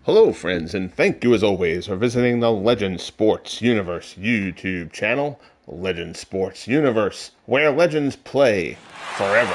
Hello, friends, and thank you as always for visiting the Legend Sports Universe YouTube channel, Legend Sports Universe, where legends play forever.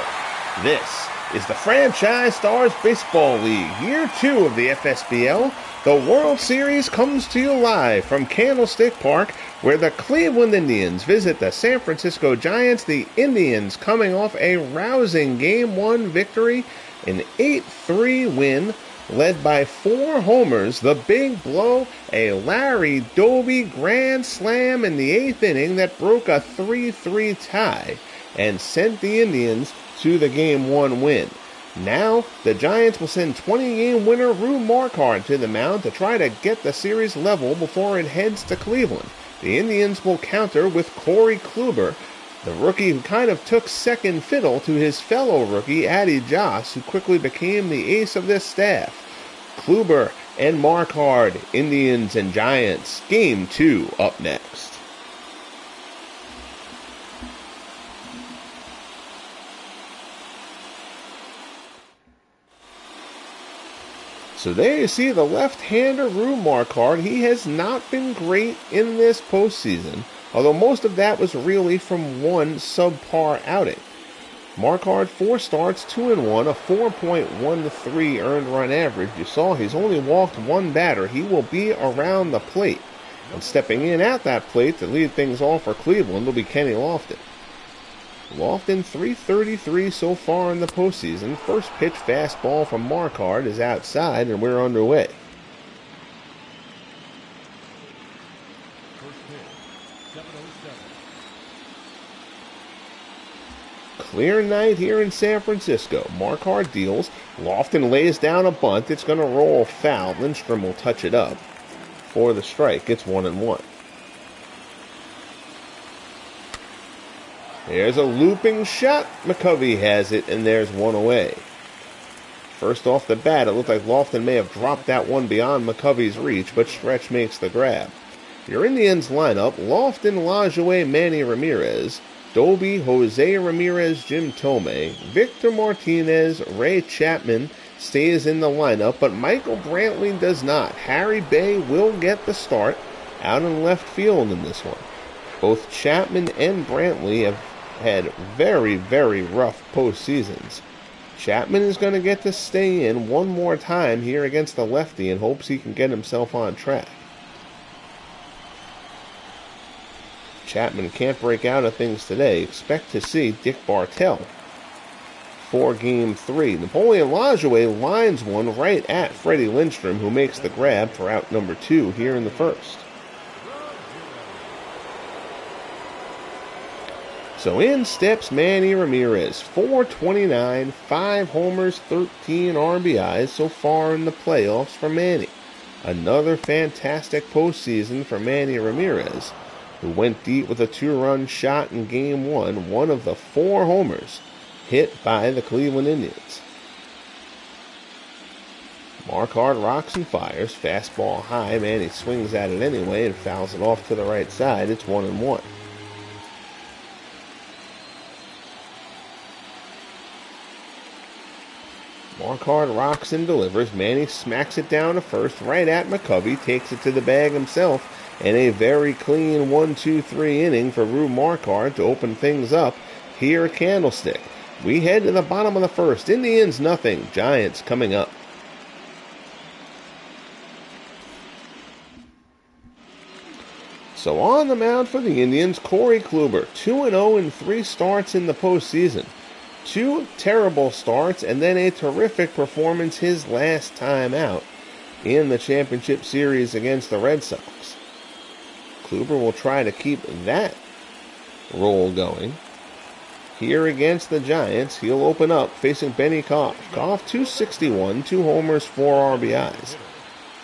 This is the Franchise Stars Baseball League, Year 2 of the FSBL. The World Series comes to you live from Candlestick Park, where the Cleveland Indians visit the San Francisco Giants. The Indians coming off a rousing Game 1 victory, an 8-3 win, led by 4 homers. The big blow, a Larry Doby grand slam in the 8th inning that broke a 3-3 tie and sent the Indians to the Game 1 win. Now, the Giants will send 20-game winner Rube Marquard to the mound to try to get the series level before it heads to Cleveland. The Indians will counter with Corey Kluber, the rookie who kind of took second fiddle to his fellow rookie, Addie Joss, who quickly became the ace of this staff. Kluber and Marquard, Indians and Giants, Game 2 up next. So there you see the left-hander Rube Marquard. He has not been great in this postseason, although most of that was really from one subpar outing. Marquard, 4 starts, 2-1, a 4.13 earned run average. You saw he's only walked 1 batter. He will be around the plate. And stepping in at that plate to lead things off for Cleveland will be Kenny Lofton. Lofton, 333 so far in the postseason. First pitch fastball from Marquard is outside, and we're underway. Clear night here in San Francisco. Marquard deals. Lofton lays down a bunt. It's going to roll foul. Lindstrom will touch it up for the strike. It's 1-1. There's a looping shot. McCovey has it, and there's one away. First off the bat, it looked like Lofton may have dropped that one beyond McCovey's reach, but Stretch makes the grab. Your Indians lineup: Lofton, Lajoie, Manny Ramirez, Doby, Jose Ramirez, Jim Thome, Victor Martinez, Ray Chapman stays in the lineup, but Michael Brantley does not. Harry Bay will get the start out in left field in this one. Both Chapman and Brantley have had very, very rough postseasons. Chapman is going to get to stay in one more time here against the lefty and hopes he can get himself on track. Chapman can't break out of things today. Expect to see Dick Bartell for Game 3. Napoleon Lajoie lines one right at Freddie Lindstrom, who makes the grab for out number 2 here in the first. So in steps Manny Ramirez, 429, 5 homers, 13 RBIs so far in the playoffs for Manny. Another fantastic postseason for Manny Ramirez, who went deep with a 2-run shot in Game 1, one of the 4 homers hit by the Cleveland Indians. Marquard rocks and fires, fastball high. Manny swings at it anyway and fouls it off to the right side. It's 1-1. Marquard rocks and delivers. Manny smacks it down to first, right at McCovey, takes it to the bag himself, and a very clean 1-2-3 inning for Rube Marquard to open things up here at Candlestick. We head to the bottom of the first. Indians nothing, Giants coming up. So on the mound for the Indians, Corey Kluber, 2-0 in 3 starts in the postseason. 2 terrible starts and then a terrific performance his last time out in the championship series against the Red Sox. Kluber will try to keep that roll going. Here against the Giants, he'll open up facing Benny Koff. Koff, 261, 2 homers, 4 RBIs.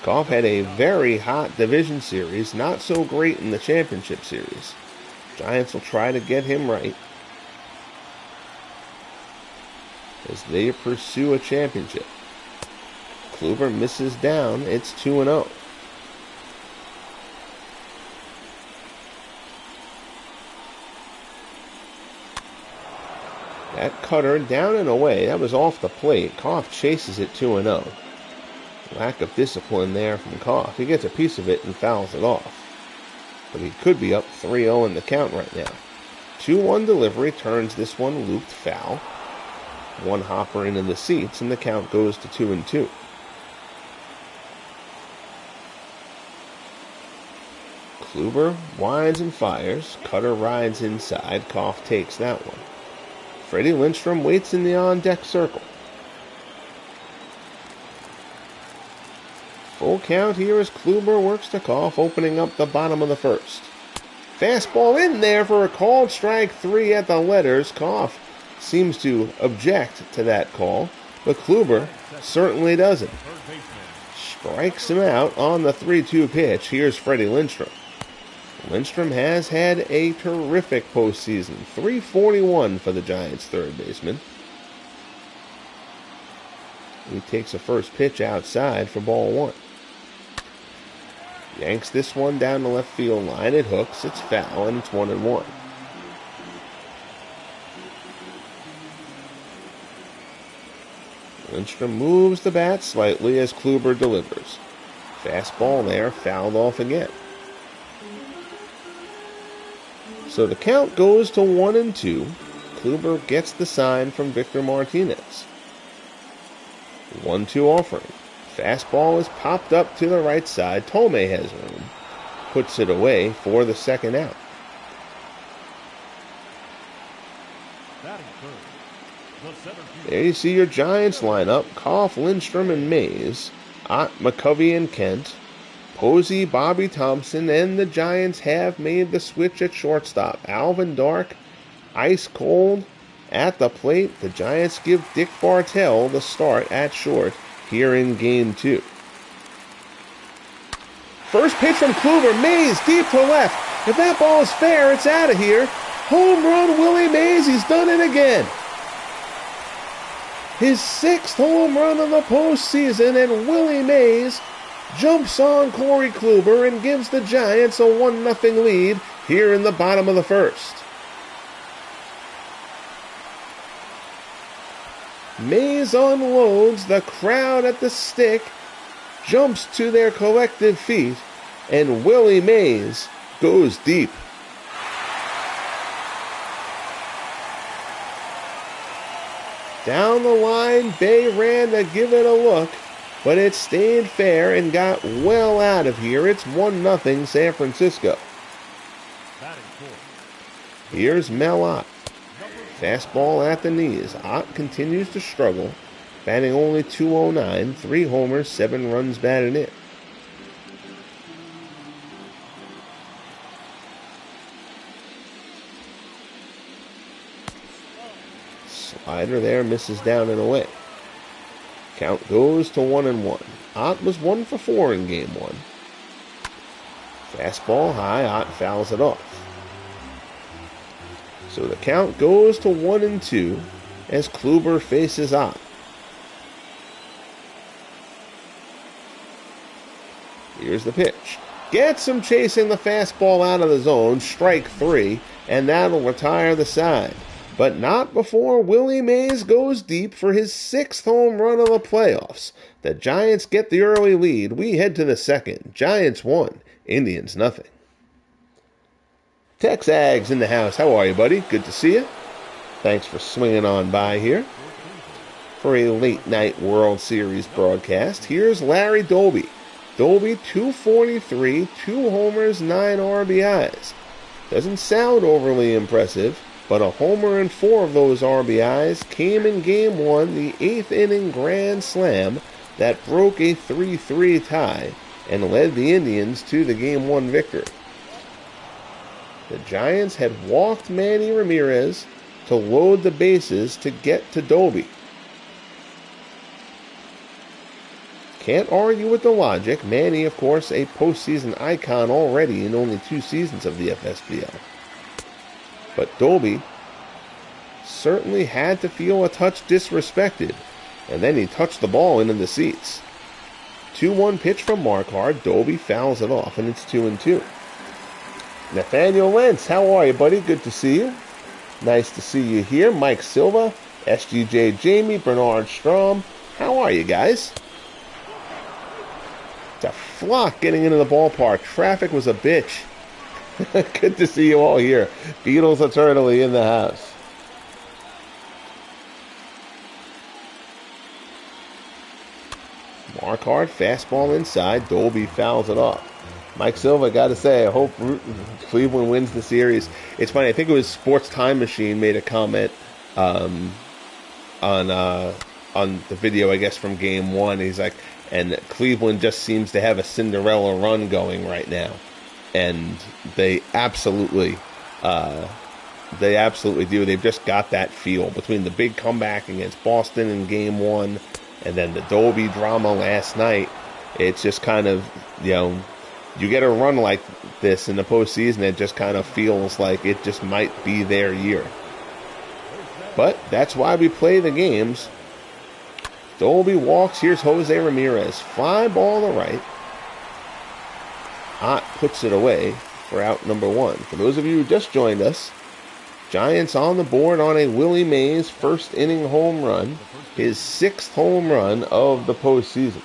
Koff had a very hot division series, not so great in the championship series. Giants will try to get him right as they pursue a championship. Kluber misses down. It's 2-0. That cutter down and away. That was off the plate. Koff chases it 2-0. Lack of discipline there from Koff. He gets a piece of it and fouls it off. But he could be up 3-0 in the count right now. 2-1 delivery turns this one looped foul. One hopper into the seats, and the count goes to 2-2. Kluber winds and fires. Cutter rides inside. Koff takes that one. Freddie Lindstrom waits in the on-deck circle. Full count here as Kluber works to Koff, opening up the bottom of the first. Fastball in there for a called strike 3 at the letters. Koff seems to object to that call, but Kluber certainly doesn't. Strikes him out on the 3-2 pitch. Here's Freddie Lindstrom. Lindstrom has had a terrific postseason. .341 for the Giants' third baseman. He takes a first pitch outside for ball 1. Yanks this one down the left field line. It hooks, it's foul, and it's 1-1. Lindstrom moves the bat slightly as Kluber delivers. Fastball there, fouled off again. So the count goes to 1-2. Kluber gets the sign from Victor Martinez. 1-2 offering. Fastball is popped up to the right side. Thome has room. Puts it away for the second out. There you see your Giants lineup. Koff, Lindstrom, and Mays. Ott, McCovey, and Kent. Posey, Bobby Thompson, and the Giants have made the switch at shortstop. Alvin Dark, ice cold at the plate. The Giants give Dick Bartell the start at short here in Game 2. First pitch from Kluber. Mays deep to left. If that ball is fair, it's out of here. Home run, Willie Mays. He's done it again. His 6th home run of the postseason, and Willie Mays jumps on Corey Kluber and gives the Giants a 1-0 lead here in the bottom of the first. Mays unloads, the crowd at the stick jumps to their collective feet, and Willie Mays goes deep. Down the line, Bay ran to give it a look, but it stayed fair and got well out of here. It's 1-0 San Francisco. Here's Mel Ott. Fastball at the knees. Ott continues to struggle, batting only .209, 3 homers, 7 runs batted in. Slider there misses down and away. Count goes to 1-1. Ott was 1 for 4 in Game 1. Fastball high, Ott fouls it off. So the count goes to 1-2 as Kluber faces Ott. Here's the pitch. Gets him chasing the fastball out of the zone, strike 3, and that'll retire the side. But not before Willie Mays goes deep for his 6th home run of the playoffs. The Giants get the early lead. We head to the second. Giants 1, Indians nothing. Texags in the house. How are you, buddy? Good to see you. Thanks for swinging on by here for a late-night World Series broadcast. Here's Larry Doby. Doby, .243, 2 homers, 9 RBIs. Doesn't sound overly impressive, but a homer and 4 of those RBIs came in Game 1, the 8th inning grand slam that broke a 3-3 tie and led the Indians to the Game 1 victory. The Giants had walked Manny Ramirez to load the bases to get to Doby. Can't argue with the logic. Manny, of course, a postseason icon already in only 2 seasons of the FSBL. But Doby certainly had to feel a touch disrespected, and then he touched the ball into the seats. 2-1 pitch from Marquardt. Doby fouls it off, and it's 2-2. Nathaniel Lentz, how are you, buddy? Good to see you. Nice to see you here. Mike Silva, SGJ Jamie, Bernard Strom. How are you guys? flock getting into the ballpark. Traffic was a bitch. Good to see you all here. Beatles eternally in the house. Marquardt, fastball inside. Dolby fouls it off. Mike Silva, got to say, I hope Cleveland wins the series. It's funny, I think it was Sports Time Machine made a comment on the video, I guess, from Game 1. He's like, and Cleveland just seems to have a Cinderella run going right now. And they absolutely do. They've just got that feel between the big comeback against Boston in Game 1 and then the Dolby drama last night. It's just kind of, you get a run like this in the postseason, it just kind of feels like it just might be their year. But that's why we play the games. Dolby walks. Here's Jose Ramirez. Fly ball to right. Ott puts it away for out number 1. For those of you who just joined us, Giants on the board on a Willie Mays first inning home run. His 6th home run of the postseason.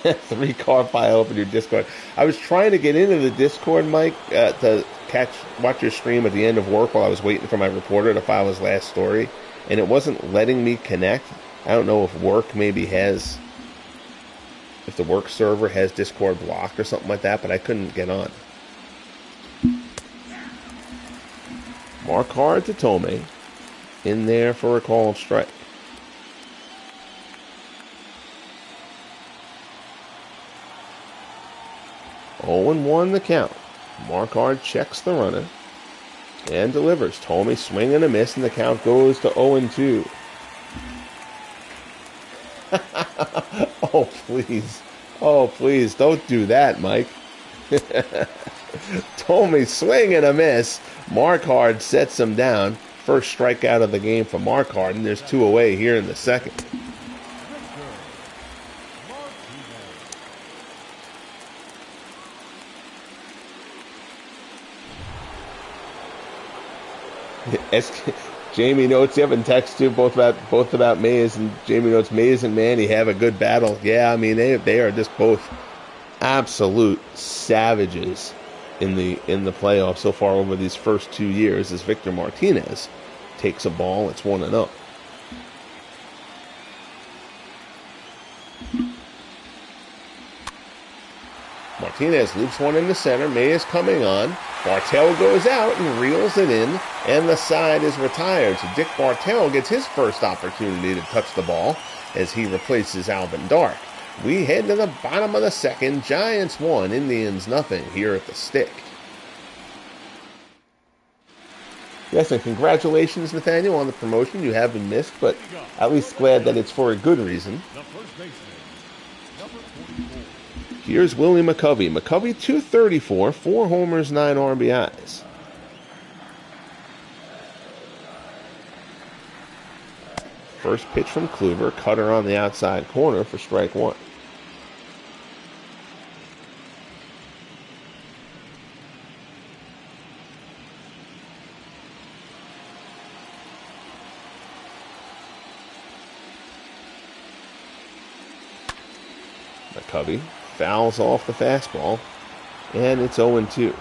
3-car pile up in your Discord. I was trying to get into the Discord, Mike, to watch your stream at the end of work while I was waiting for my reporter to file his last story, and it wasn't letting me connect. I don't know if if the work server has Discord blocked or something like that, but I couldn't get on. Marquardt to Thome. In there for a call of strike. Oh, 0-1 the count. Marquardt checks the runner and delivers. Thome swing and a miss, and the count goes to 0-2. Oh, please. Oh, please, don't do that, Mike. Thome swing and a miss. Marquardt sets him down. First strikeout of the game for Marquardt, and there's 2 away here in the second. Jamie notes, you have in text too, both about Mays, and Jamie notes Mays and Manny have a good battle. Yeah, I mean they are just both absolute savages in the playoffs so far over these first 2 years. As Victor Martinez takes a ball, it's 1-0. Martinez loops one into center. Mays coming on. Bartell goes out and reels it in, and the side is retired. So Dick Bartell gets his first opportunity to touch the ball as he replaces Alvin Dark. We head to the bottom of the second. Giants 1, Indians nothing here at the Stick. Yes, and congratulations, Nathaniel, on the promotion. You have been missed, but at least glad that it's for a good reason. Here's Willie McCovey. McCovey, 234, 4 homers, 9 RBIs. First pitch from Kluber, cutter on the outside corner for strike 1. McCovey fouls off the fastball, and it's 0-2.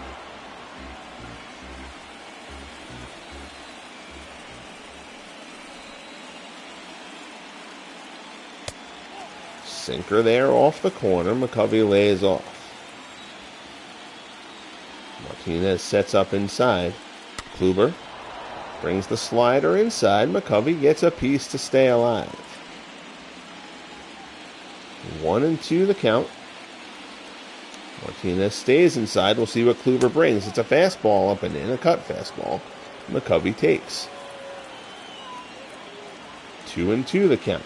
Sinker there off the corner. McCovey lays off. Martinez sets up inside. Kluber brings the slider inside. McCovey gets a piece to stay alive. 1-2 the count. Martinez stays inside. We'll see what Kluber brings. It's a fastball up and in, a cut fastball. McCovey takes. 2-2 the count.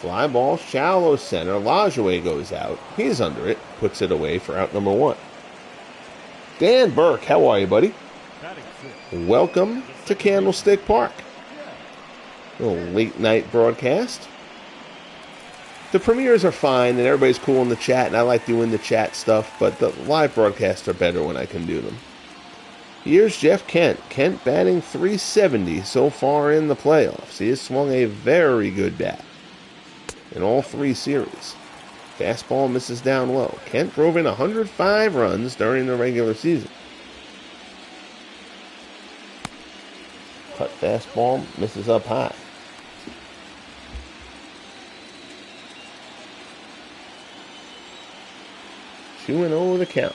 Fly ball, shallow center. Lajoie goes out. He's under it. Puts it away for out number 1. Dan Burke, how are you, buddy? Welcome to Candlestick Park. A little late night broadcast. The premieres are fine, and everybody's cool in the chat, and I like doing the chat stuff, but the live broadcasts are better when I can do them. Here's Jeff Kent. Kent batting .370 so far in the playoffs. He has swung a very good bat. in all 3 series. Fastball misses down low. Kent drove in 105 runs during the regular season. Cut fastball misses up high. 2-0 the count.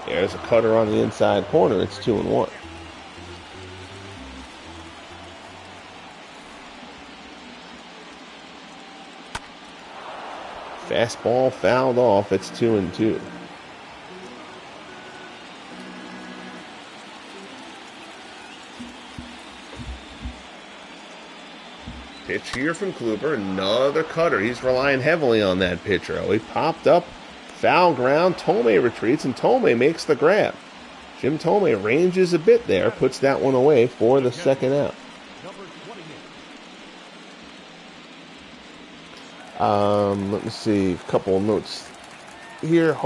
There's a cutter on the inside corner. It's 2-1. Fastball fouled off. It's 2-2. Pitch here from Kluber. Another cutter. He's relying heavily on that pitcher. Oh, he popped up. Foul ground. Tomei retreats, and Tomei makes the grab. Jim Tomei ranges a bit there. Puts that one away for the second out. Let me see. A couple of notes here.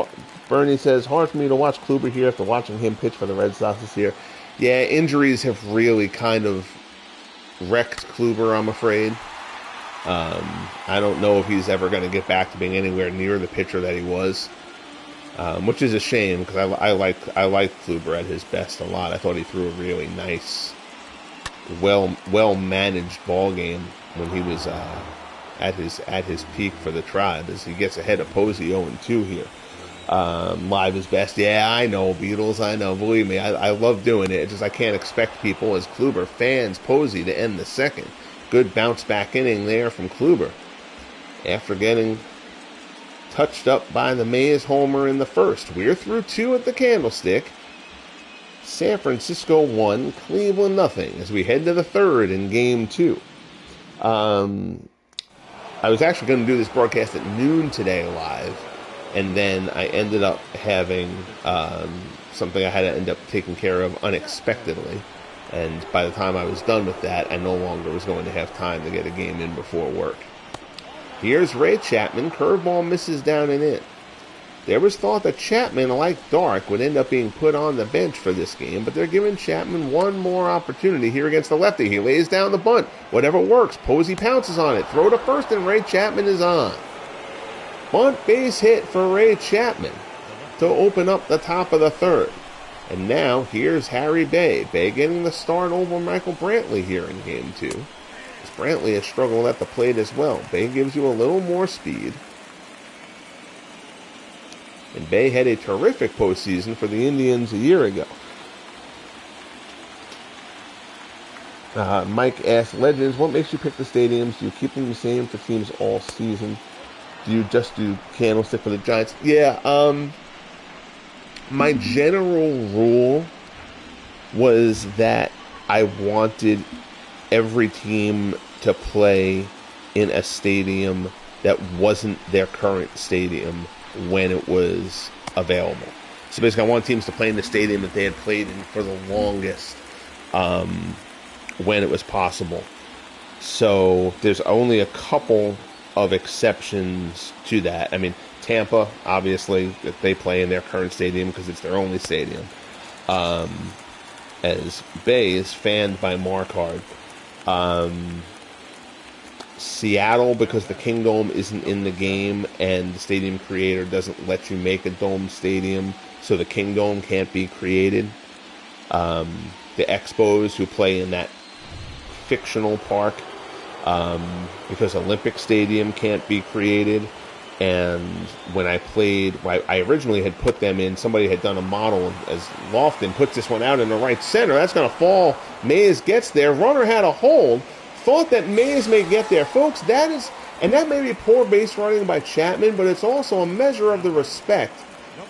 Bernie says, hard for me to watch Kluber here after watching him pitch for the Red Sox this year. Yeah, injuries have really kind of wrecked Kluber, I'm afraid. I don't know if he's ever going to get back to being anywhere near the pitcher that he was, which is a shame because I like Kluber at his best a lot. I thought he threw a really nice, well managed ball game when he was at his peak for the Tribe, as he gets ahead of Posey 0-2 here. Live his best. Yeah, I know, Beatles, I know. Believe me, I love doing it. It's just I can't expect people as Kluber fans Posey to end the second. Good bounce back inning there from Kluber after getting touched up by the Mays homer in the first. We're through 2 at the Candlestick. San Francisco 1, Cleveland nothing, as we head to the third in Game 2. I was actually going to do this broadcast at noon today live, and then I ended up having something I had to end up taking care of unexpectedly. And by the time I was done with that, I no longer was going to have time to get a game in before work. Here's Ray Chapman. Curveball misses down and in. There was thought that Chapman, like Dark, would end up being put on the bench for this game, but they're giving Chapman one more opportunity here against the lefty. He lays down the bunt. Whatever works. Posey pounces on it. Throw to first, and Ray Chapman is on. Bunt base hit for Ray Chapman to open up the top of the third. And now, here's Harry Bay. Bay getting the start over Michael Brantley here in Game 2. Brantley has struggled at the plate as well. Bay gives you a little more speed. And Bay had a terrific postseason for the Indians a year ago. Mike asked, Legends, what makes you pick the stadiums? Do you keep them the same for teams all season? Do you just do Candlestick for the Giants? Yeah, my general rule was that I wanted every team to play in a stadium that wasn't their current stadium when it was available. So basically I wanted teams to play in the stadium that they had played in for the longest when it was possible. So there's only a couple of exceptions to that. I mean, Tampa, obviously, they play in their current stadium because it's their only stadium. As Bay is fanned by Marquard. Seattle, because the Kingdome isn't in the game and the stadium creator doesn't let you make a dome stadium, so the Kingdome can't be created. The Expos, who play in that fictional park, because Olympic Stadium can't be created. And when I played, I originally had put them in, somebody had done a model as Lofton puts this one out in the right center. That's going to fall. Mays gets there. Runner had a hold. Thought that Mays may get there. Folks, that may be poor base running by Chapman, but it's also a measure of the respect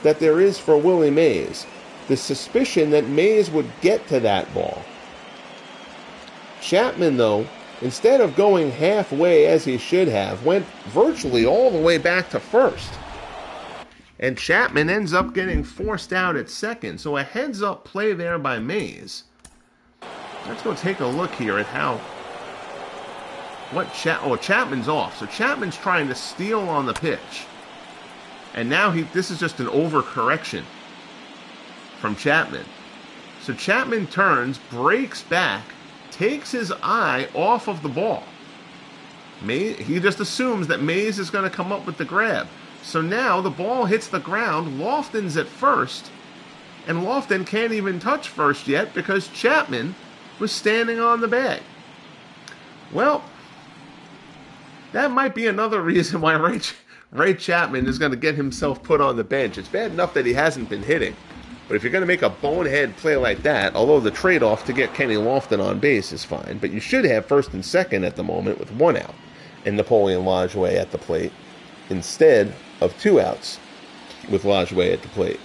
that there is for Willie Mays. The suspicion that Mays would get to that ball. Chapman, though, instead of going halfway as he should have, went virtually all the way back to first. And Chapman ends up getting forced out at second. So a heads-up play there by Mays. Let's go take a look here at how... Chapman's off. So Chapman's trying to steal on the pitch. And now this is just an overcorrection from Chapman. So Chapman turns, breaks back, takes his eye off of the ball. He just assumes that Mays is going to come up with the grab. So now the ball hits the ground. Lofton's at first. And Lofton can't even touch first yet because Chapman was standing on the bag. Well, that might be another reason why Ray Chapman is going to get himself put on the bench. It's bad enough that he hasn't been hitting. But if you're going to make a bonehead play like that, although the trade-off to get Kenny Lofton on base is fine, but you should have first and second at the moment with 1 out and Napoleon Lajoie at the plate instead of 2 outs with Lajoie at the plate.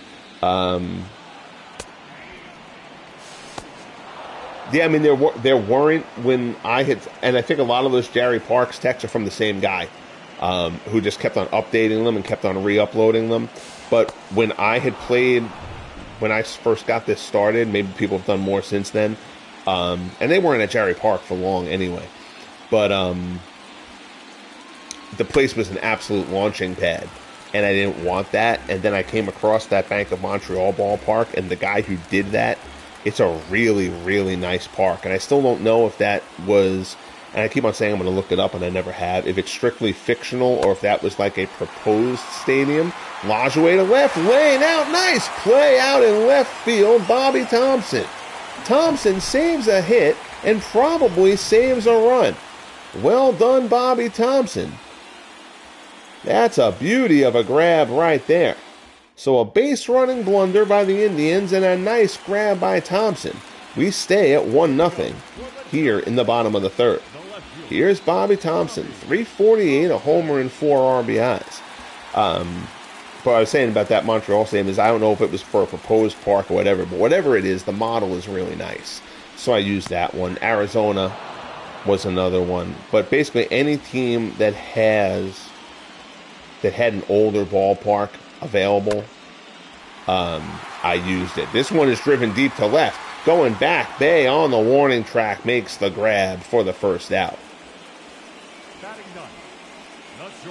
Yeah, I mean, there weren't when I had, and I think a lot of those Jerry Parks texts are from the same guy who just kept on updating them and kept on re-uploading them. But when I had played, when I first got this started, maybe people have done more since then, and they weren't at Jerry Park for long anyway, but the place was an absolute launching pad, and I didn't want that, and then I came across that Bank of Montreal ballpark, and the guy who did that, it's a really, really nice park. And I still don't know if that was, and I keep on saying I'm going to look it up, and I never have, if it's strictly fictional or if that was like a proposed stadium. Lajoie to left, laying out, nice play out in left field, Bobby Thompson. Thompson saves a hit and probably saves a run. Well done, Bobby Thompson. That's a beauty of a grab right there. So a base running blunder by the Indians and a nice grab by Thompson. We stay at 1-0 here in the bottom of the third. Here's Bobby Thompson, 348, a homer and 4 RBIs. What I was saying about that Montreal stadium is I don't know if it was for a proposed park or whatever, but whatever it is, the model is really nice. So I used that one. Arizona was another one. But basically any team that had an older ballpark available, I used it. This one is driven deep to left. Going back, Bay on the warning track makes the grab for the first out.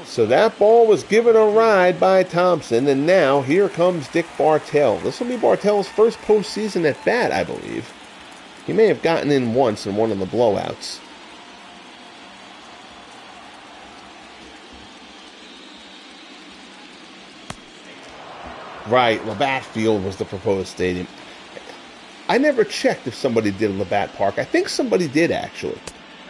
So that ball was given a ride by Thompson, and now here comes Dick Bartell. This will be Bartell's first postseason at bat, I believe. He may have gotten in once in one of the blowouts. Right, Labatt Field was the proposed stadium. I never checked if somebody did Labatt Park. I think somebody did, actually.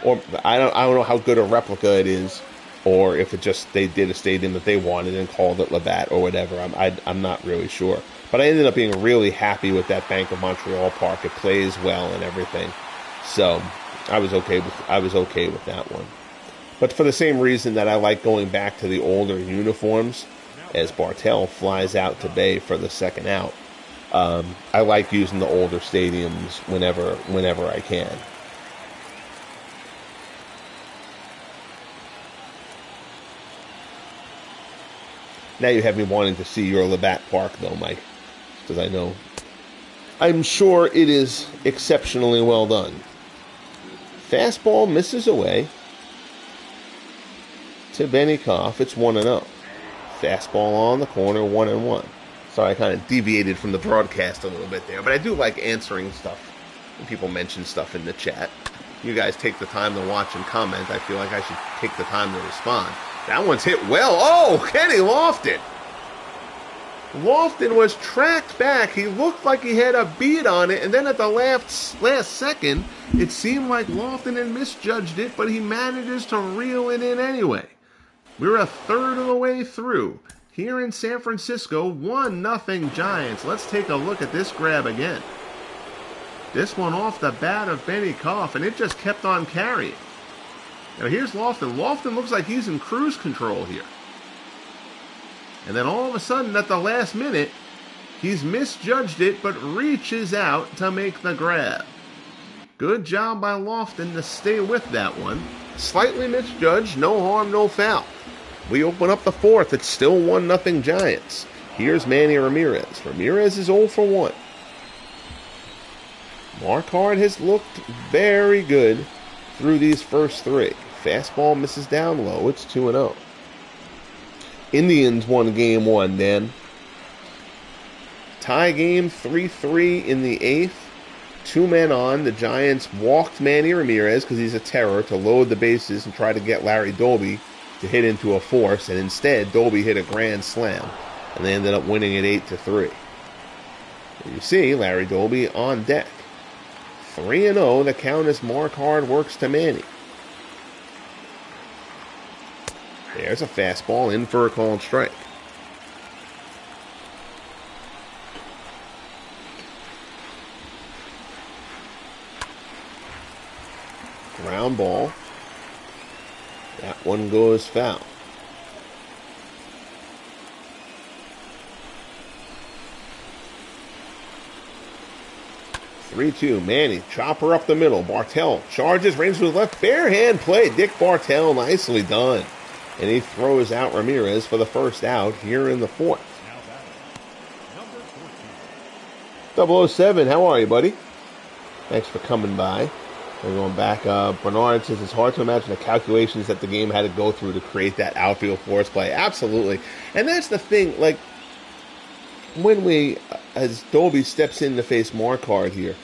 Or I don't know how good a replica it is, or if it just they did a stadium that they wanted and called it Labatt or whatever. I'm not really sure. But I ended up being really happy with that Bank of Montreal park. It plays well and everything. So I was okay with that one. But for the same reason that I like going back to the older uniforms, as Bartell flies out to Bay for the second out. I like using the older stadiums whenever I can. Now you have me wanting to see your Labatt Park, though, Mike, because I'm sure it is exceptionally well done. Fastball misses away to Benny Koff. It's 1-0. Fastball on the corner, 1-1. Sorry, I kind of deviated from the broadcast a little bit there, but I do like answering stuff when people mention stuff in the chat. You guys take the time to watch and comment. I feel like I should take the time to respond. That one's hit well. Oh, Kenny Lofton. Lofton was tracked back. He looked like he had a beat on it, and then at the last second, it seemed like Lofton had misjudged it, but he manages to reel it in anyway. We're a third of the way through. Here in San Francisco, 1-0 Giants. Let's take a look at this grab again. This one off the bat of Benny Koff, and it just kept on carrying. Now here's Lofton. Lofton looks like he's in cruise control here. And then all of a sudden, at the last minute, he's misjudged it, but reaches out to make the grab. Good job by Lofton to stay with that one. Slightly misjudged, no harm, no foul. We open up the fourth. It's still 1-0 Giants. Here's Manny Ramirez. Ramirez is 0 for 1. Marquard has looked very good through these first three. Fastball misses down low. It's 2-0. Indians won game 1, Dan. Tie game 3-3 in the 8th. 2 men on. The Giants walked Manny Ramirez because he's a terror to load the bases and try to get Larry Doby to hit into a force, and instead Doby hit a grand slam, and they ended up winning it 8-3. You see Larry Doby on deck. 3-0, the count as Marquard works to Manny. There's a fastball in for a called strike. Ground ball. That one goes foul. Three-two. Manny, chopper up the middle. Bartell charges, ranges to his left. Bare hand play. Dick Bartell, nicely done. And he throws out Ramirez for the first out here in the fourth. 007, how are you, buddy? Thanks for coming by. We're going back. Bernard says it's hard to imagine the calculations that the game had to go through to create that outfield force play. Absolutely. And that's the thing, like, when as Doby steps in to face Marquard here,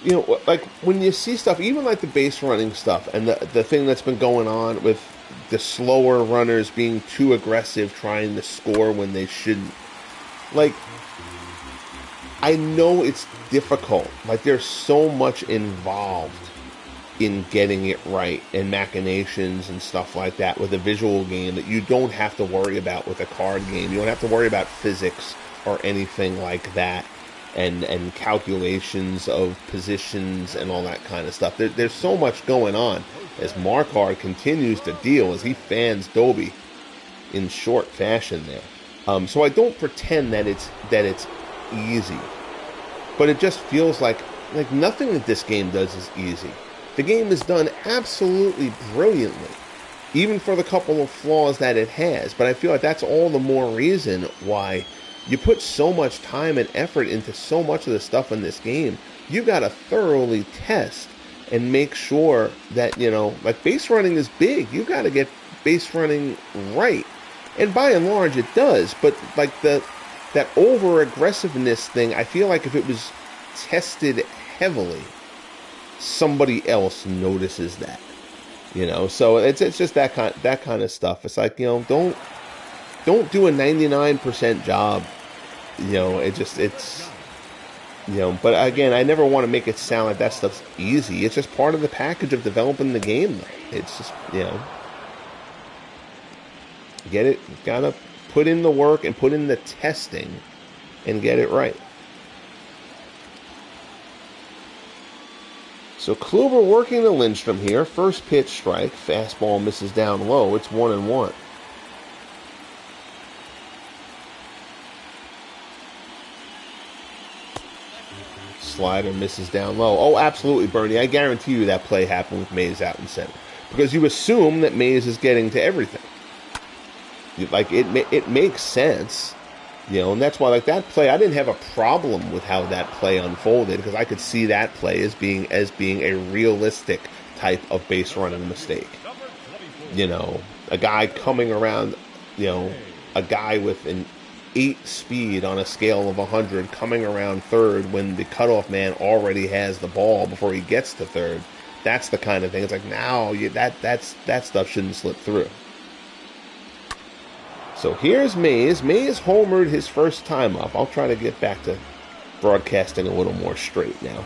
you know, like, when you see stuff, even like the base running stuff, and the thing that's been going on with the slower runners being too aggressive, trying to score when they shouldn't. Like, I know it's difficult. Like, there's so much involved in getting it right and machinations and stuff like that with a visual game that you don't have to worry about with a card game. You don't have to worry about physics or anything like that, and calculations of positions and all that kind of stuff. There's so much going on as Marquard continues to deal as he fans Doby in short fashion there. So I don't pretend that it's easy, but it just feels like nothing that this game does is easy. The game is done absolutely brilliantly, even for the couple of flaws that it has. But I feel like that's all the more reason why you put so much time and effort into so much of the stuff in this game. You got to thoroughly test and make sure that, you know, like, base running is big. You got to get base running right. And by and large, it does. But, like, that over-aggressiveness thing, I feel like if it was tested heavily, somebody else notices that, you know. So it's just that kind of stuff. It's like, you know, don't do a 99% job, you know. It's you know. But again, I never want to make it sound like that stuff's easy. It's just part of the package of developing the game. It's just, you know, get it. You gotta put in the work and put in the testing and get it right. So Kluber working to Lindstrom here. First pitch strike. Fastball misses down low. It's 1-1. Slider misses down low. Oh, absolutely, Bernie. I guarantee you that play happened with Mays out in center, because you assume that Mays is getting to everything. Like, it makes sense. You know, and that's why, like, that play, I didn't have a problem with how that play unfolded, because I could see that play as being a realistic type of base running mistake. You know, a guy coming around, you know, a guy with an 8 speed on a scale of 100 coming around third when the cutoff man already has the ball before he gets to third. That's the kind of thing. It's like, now that stuff shouldn't slip through. So here's Mays. Mays homered his first time up. I'll try to get back to broadcasting a little more straight now.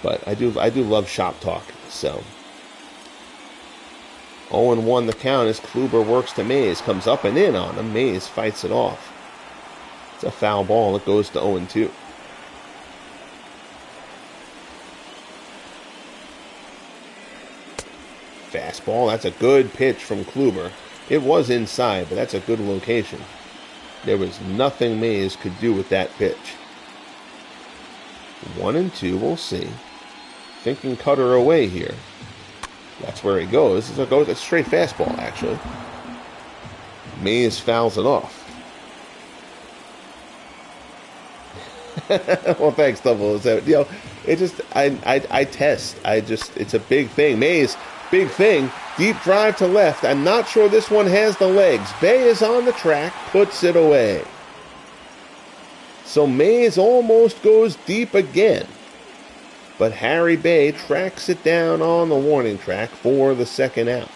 But I do love shop talk. So 0-1 the count as Kluber works to Mays. Comes up and in on him. Mays fights it off. It's a foul ball. It goes to 0-2. Fastball. That's a good pitch from Kluber. It was inside, but that's a good location. There was nothing Mays could do with that pitch. 1-2, we'll see. Thinking cutter away here. That's where he goes. It's a straight fastball, actually. Mays fouls it off. Well, thanks, 007. You know, it just, I test. It's a big thing. Mays, big thing. Deep drive to left. I'm not sure this one has the legs. Bay is on the track, puts it away. So Mays almost goes deep again. but Harry Bay tracks it down on the warning track for the second out.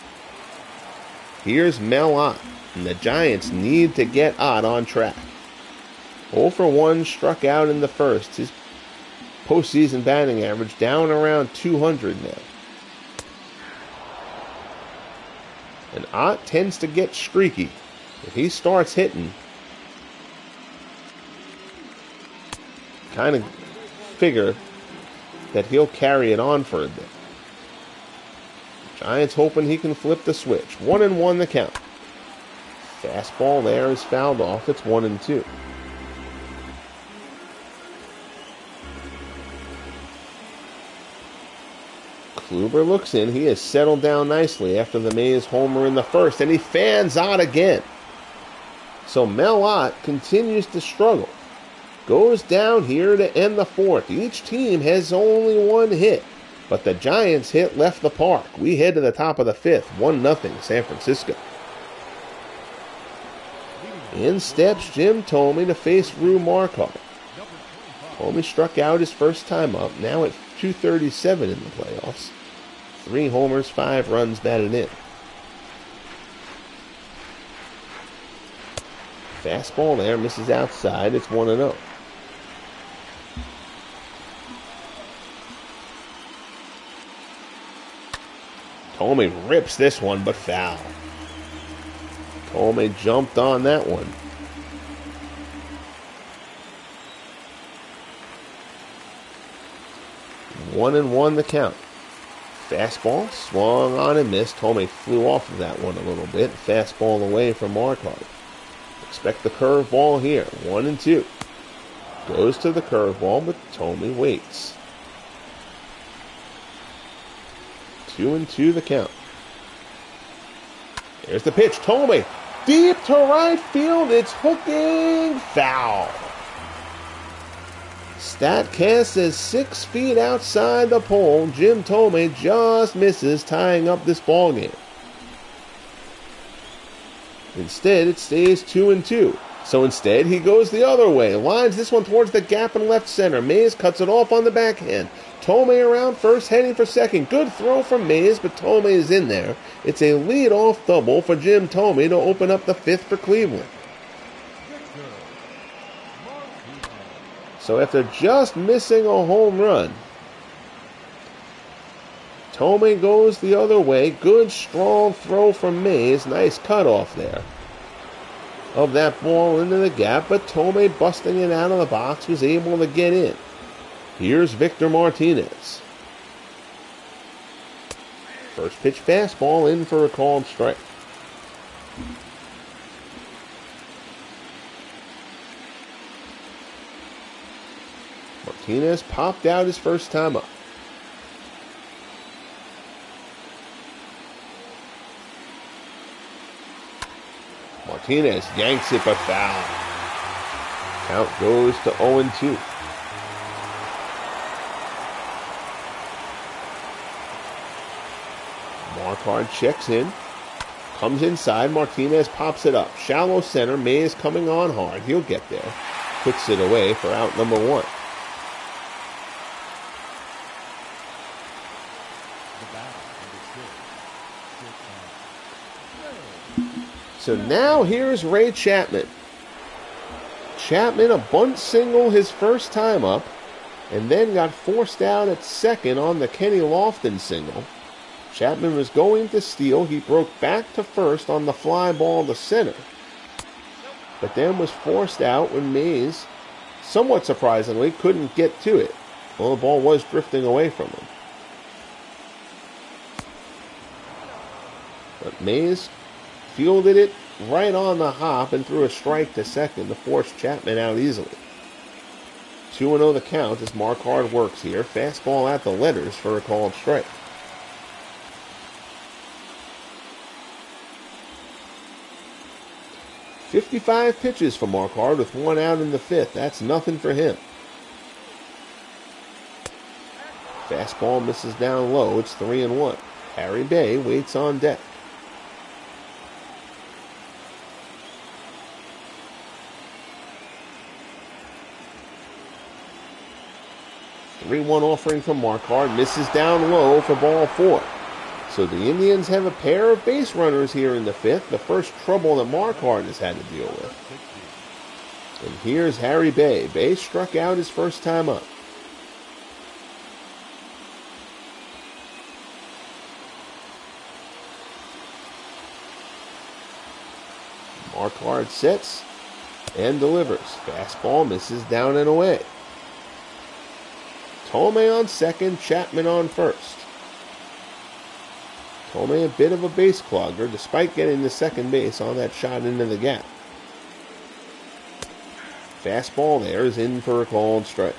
Here's Mel Ott, and the Giants need to get Ott on track. 0 for 1 struck out in the first. His postseason batting average down around 200 now. And Ott tends to get streaky. If he starts hitting, kind of figure that he'll carry it on for a bit. Giants hoping he can flip the switch. 1-1 the count. Fastball there is fouled off. It's 1-2. Kluber looks in. He has settled down nicely after the Mays homer in the first, and he fans Ott again. So Mel Ott continues to struggle. Goes down here to end the fourth. Each team has only one hit, but the Giants hit left the park. We head to the top of the fifth, 1-0 San Francisco. In steps Jim Thome to face Rue Marquardt. Thome struck out his first time up, now at .237 in the playoffs. 3 homers, 5 runs batted in. Fastball there, misses outside. It's 1-0. Thome rips this one, but foul. Thome jumped on that one. 1-1 the count. Fastball swung on and missed. Thome flew off of that one a little bit. Fastball away from Marquardt. Expect the curveball here. 1-2. Goes to the curveball, but Thome waits. 2-2 the count. There's the pitch. Thome deep to right field. It's hooking foul. StatCast says 6 feet outside the pole. Jim Thome just misses, tying up this ballgame. Instead, it stays 2-2. So instead, he goes the other way. Lines this one towards the gap in left center. Mays cuts it off on the backhand. Thome around first, heading for second. Good throw from Mays, but Thome is in there. It's a lead-off double for Jim Thome to open up the fifth for Cleveland. So after just missing a home run, Thome goes the other way. Good, strong throw from Mays. Nice cutoff there of that ball into the gap, but Thome, busting it out of the box, was able to get in. Here's Victor Martinez. First pitch fastball in for a called strike. Martinez popped out his first time up. Martinez yanks it, but foul. Count goes to 0-2. Marquardt checks in. Comes inside. Martinez pops it up. Shallow center. Mays coming on hard. He'll get there. Puts it away for out number 1. So now here's Ray Chapman. Chapman a bunt single his first time up, and then got forced out at second on the Kenny Lofton single. Chapman was going to steal. He broke back to first on the fly ball to center, but then was forced out when Mays, somewhat surprisingly, couldn't get to it. Well, the ball was drifting away from him. But Mays fielded it right on the hop and threw a strike to second to force Chapman out easily. 2-0 the count as Marquardt works here. Fastball at the letters for a called strike. "55 pitches for Marquardt with 1 out in the 5th. That's nothing for him. Fastball misses down low. It's 3-1. Harry Bay waits on deck. 3-1 offering from Marquardt, misses down low for ball 4. So the Indians have a pair of base runners here in the 5th, the first trouble that Marquardt has had to deal with. And here's Harry Bay. Bay struck out his first time up. Marquardt sets and delivers. Fastball misses down and away. Thome on second, Chapman on first. Thome a bit of a base clogger despite getting to second base on that shot into the gap. Fastball there is in for a called strike.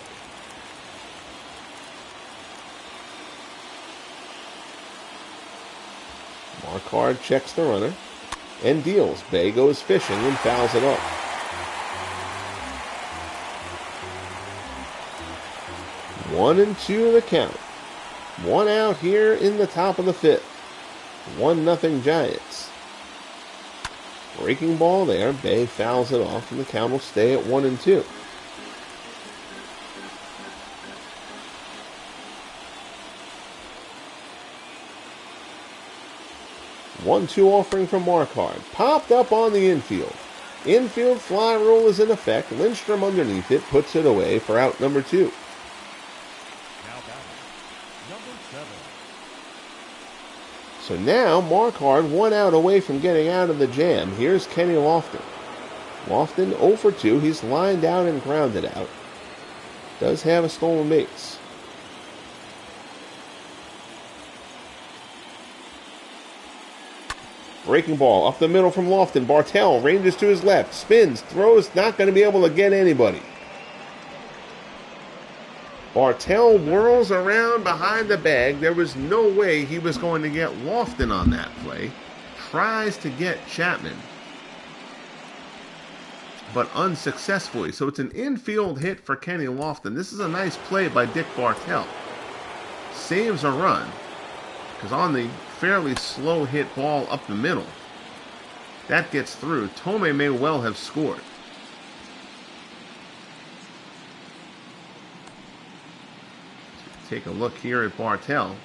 Marquardt checks the runner and deals. Bay goes fishing and fouls it off. One and two the count. One out here in the top of the 5th. 1-0 Giants. Breaking ball there. Bay fouls it off and the count will stay at 1-2. One-two offering from Marquardt. Popped up on the infield. Infield fly rule is in effect. Lindstrom underneath it puts it away for out number 2. Now batting, number 7. So now Marquardt 1 out away from getting out of the jam. Here's Kenny Lofton. Lofton 0 for 2. He's lined out and grounded out. Does have a stolen base. Breaking ball up the middle from Lofton. Bartell ranges to his left, spins, throws, not going to be able to get anybody. Bartell whirls around behind the bag. There was no way he was going to get Lofton on that play. Tries to get Chapman, but unsuccessfully. So it's an infield hit for Kenny Lofton. This is a nice play by Dick Bartell. Saves a run, because on the fairly slow hit ball up the middle, that gets through. Thome may well have scored. Take a look here at Bartell.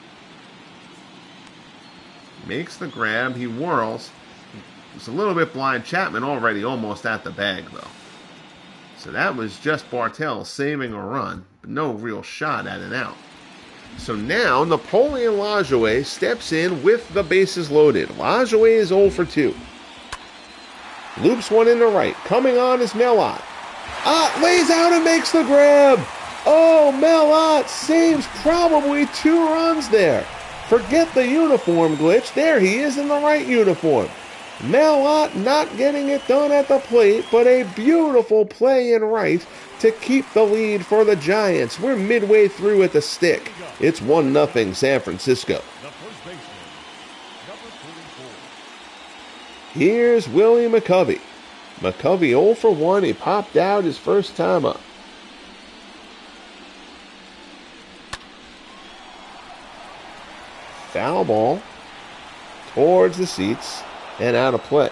Makes the grab. He whirls. It's a little bit blind. Chapman already almost at the bag, though. So that was just Bartell saving a run, but no real shot at an out. So now Napoleon Lajoie steps in with the bases loaded. Lajoie is 0 for 2. Loops one into right. Coming on is Melott. Lays out and makes the grab. Oh, Melott saves probably 2 runs there. Forget the uniform glitch. There he is in the right uniform. Melott not getting it done at the plate, but a beautiful play in right to keep the lead for the Giants. We're midway through at the stick. It's 1-0 San Francisco. The first baseman, number 44. Here's Willie McCovey. McCovey 0 for 1. He popped out his first time up. Foul ball towards the seats and out of play.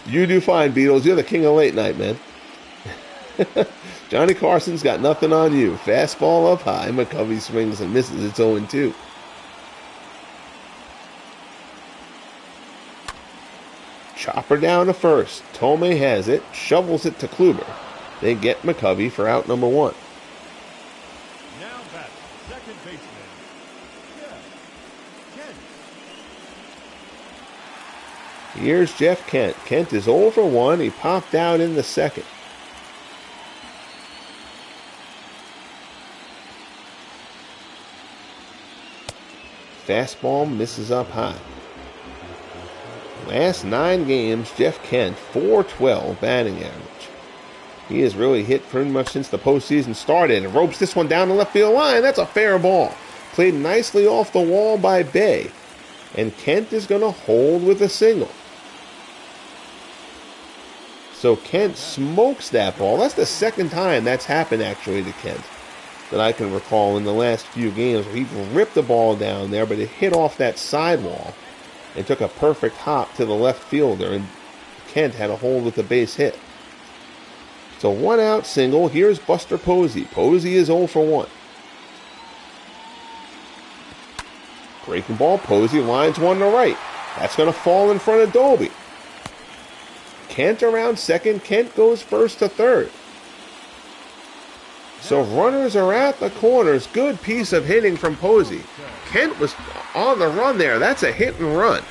You do fine, Beatles. You're the king of late night, man. Johnny Carson's got nothing on you. Fastball up high. McCovey swings and misses. It's 0-2. Chopper down to first. Thome has it. Shovels it to Kluber. They get McCovey for out number 1. Now batting, second baseman, Jeff Kent. Here's Jeff Kent. Kent is 0 for 1. He popped out in the second. Fastball misses up high. Last 9 games, Jeff Kent, .412 batting average. He has really hit pretty much since the postseason started. And ropes this one down the left field line. That's a fair ball. Played nicely off the wall by Bay. And Kent is going to hold with a single. So Kent smokes that ball. That's the second time that's happened actually to Kent that I can recall in the last few games, where he ripped the ball down there, but it hit off that sidewall and took a perfect hop to the left fielder, and Kent had a hold with the base hit. It's a 1-out single. Here's Buster Posey. Posey is 0 for 1. Breaking ball, Posey lines one to right. That's going to fall in front of Dolby. Kent around second. Kent goes first to third. So runners are at the corners. Good piece of hitting from Posey. Kent was on the run there. That's a hit and run.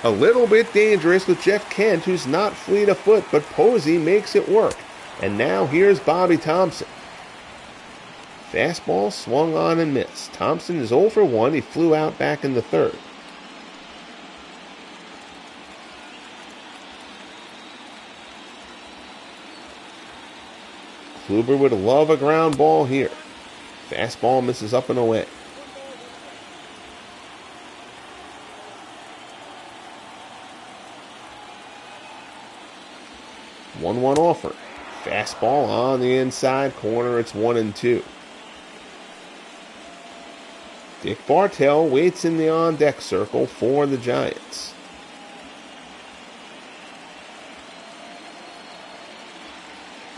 A little bit dangerous with Jeff Kent, who's not fleet of foot, but Posey makes it work. And now here's Bobby Thompson. Fastball swung on and missed. Thompson is 0 for 1. He flew out back in the third. Kluber would love a ground ball here. Fastball misses up and away. One offer. Fastball on the inside corner. It's 1-2. Dick Bartell waits in the on-deck circle for the Giants.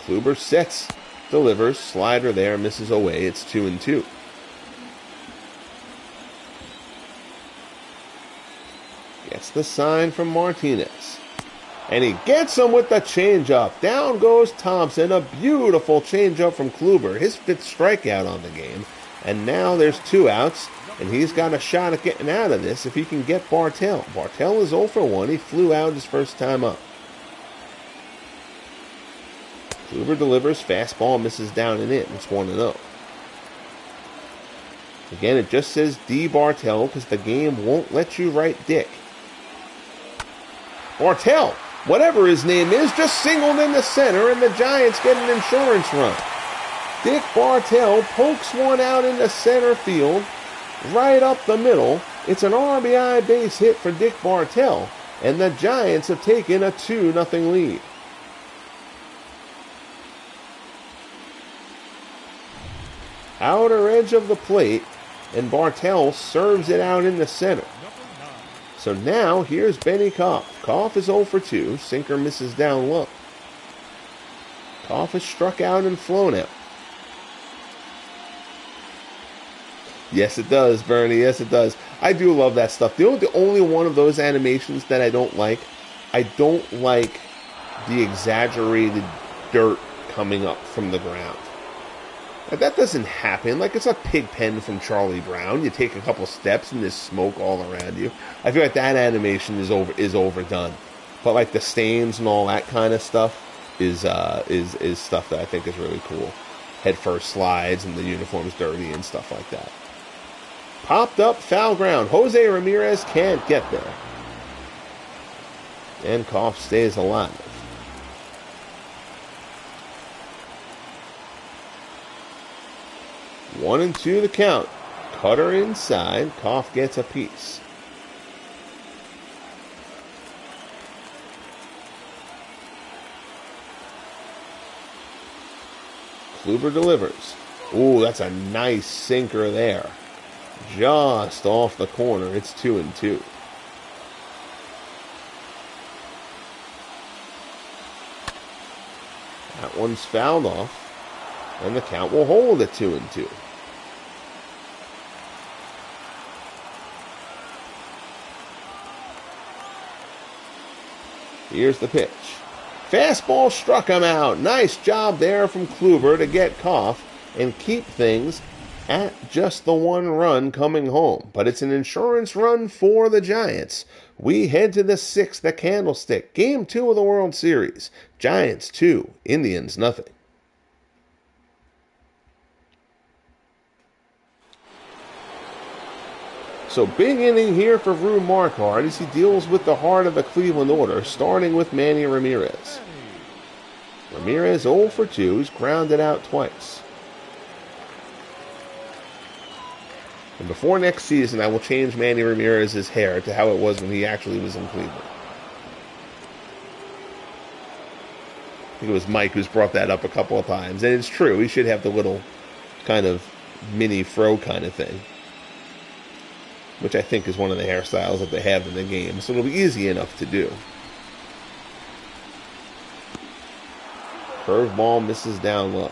Kluber sets, delivers, slider there, misses away. It's 2-2. Gets the sign from Martinez. And he gets him with the changeup. Down goes Thompson. A beautiful changeup from Kluber. His 5th strikeout on the game. And now there's 2 outs. And he's got a shot at getting out of this if he can get Bartell. Bartell is 0 for 1. He flew out his first time up. Kluber delivers. Fastball misses down and in. It's 1-0. Again, it just says D. Bartell because the game won't let you write Dick. Bartell, whatever his name is, just singled in the center, and the Giants get an insurance run. Dick Bartell pokes one out into center field, right up the middle. It's an RBI base hit for Dick Bartell, and the Giants have taken a 2-0 lead. Outer edge of the plate, and Bartell serves it out in the center. So now, here's Benny Koff. Koff is 0 for 2. Sinker misses down low. Koff is struck out and flown out. Yes, it does, Bernie. Yes, it does. I do love that stuff. The only one of those animations that I don't like the exaggerated dirt coming up from the ground. Now, that doesn't happen. Like, it's a pig pen from Charlie Brown. You take a couple steps and there's smoke all around you. I feel like that animation is overdone. But like the stains and all that kind of stuff is stuff that I think is really cool. Head first slides and the uniform's dirty and stuff like that. Popped up, foul ground. Jose Ramirez can't get there. And Koff stays alive. 1-2 the count. Cutter inside. Koff gets a piece. Kluber delivers. Ooh, that's a nice sinker there. Just off the corner. It's 2-2. That one's fouled off. And the count will hold at 2-2. Here's the pitch. Fastball struck him out. Nice job there from Kluber to get Koff and keep things at just the 1 run coming home. But it's an insurance run for the Giants. We head to the 6th at Candlestick. Game 2 of the World Series. Giants 2, Indians nothing. So big inning here for Rube Marquardt as he deals with the heart of the Cleveland order, starting with Manny Ramirez. Ramirez 0 for 2. He's grounded out twice. And before next season, I will change Manny Ramirez's hair to how it was when he actually was in Cleveland. I think it was Mike who's brought that up a couple of times. And it's true. He should have the little kind of mini fro kind of thing, which I think is one of the hairstyles that they have in the game. So it'll be easy enough to do. Curveball misses down low.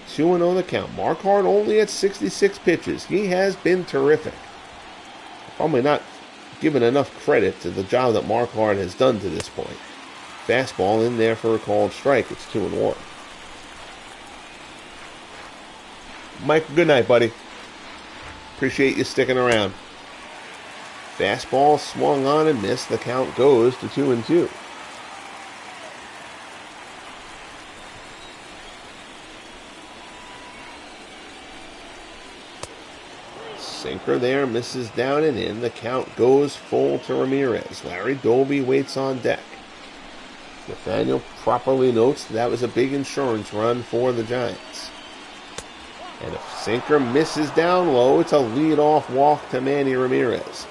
2-0 the count. Marquardt only at 66 pitches. He has been terrific. Probably not given enough credit to the job that Marquardt has done to this point. Fastball in there for a called strike. It's 2-1. Mike, good night, buddy. Appreciate you sticking around. Fastball swung on and missed. The count goes to 2-2. Sinker there, misses down and in. The count goes full to Ramirez. Larry Doby waits on deck. Nathaniel properly notes that was a big insurance run for the Giants. And if Sinker misses down low, it's a leadoff walk to Manny Ramirez.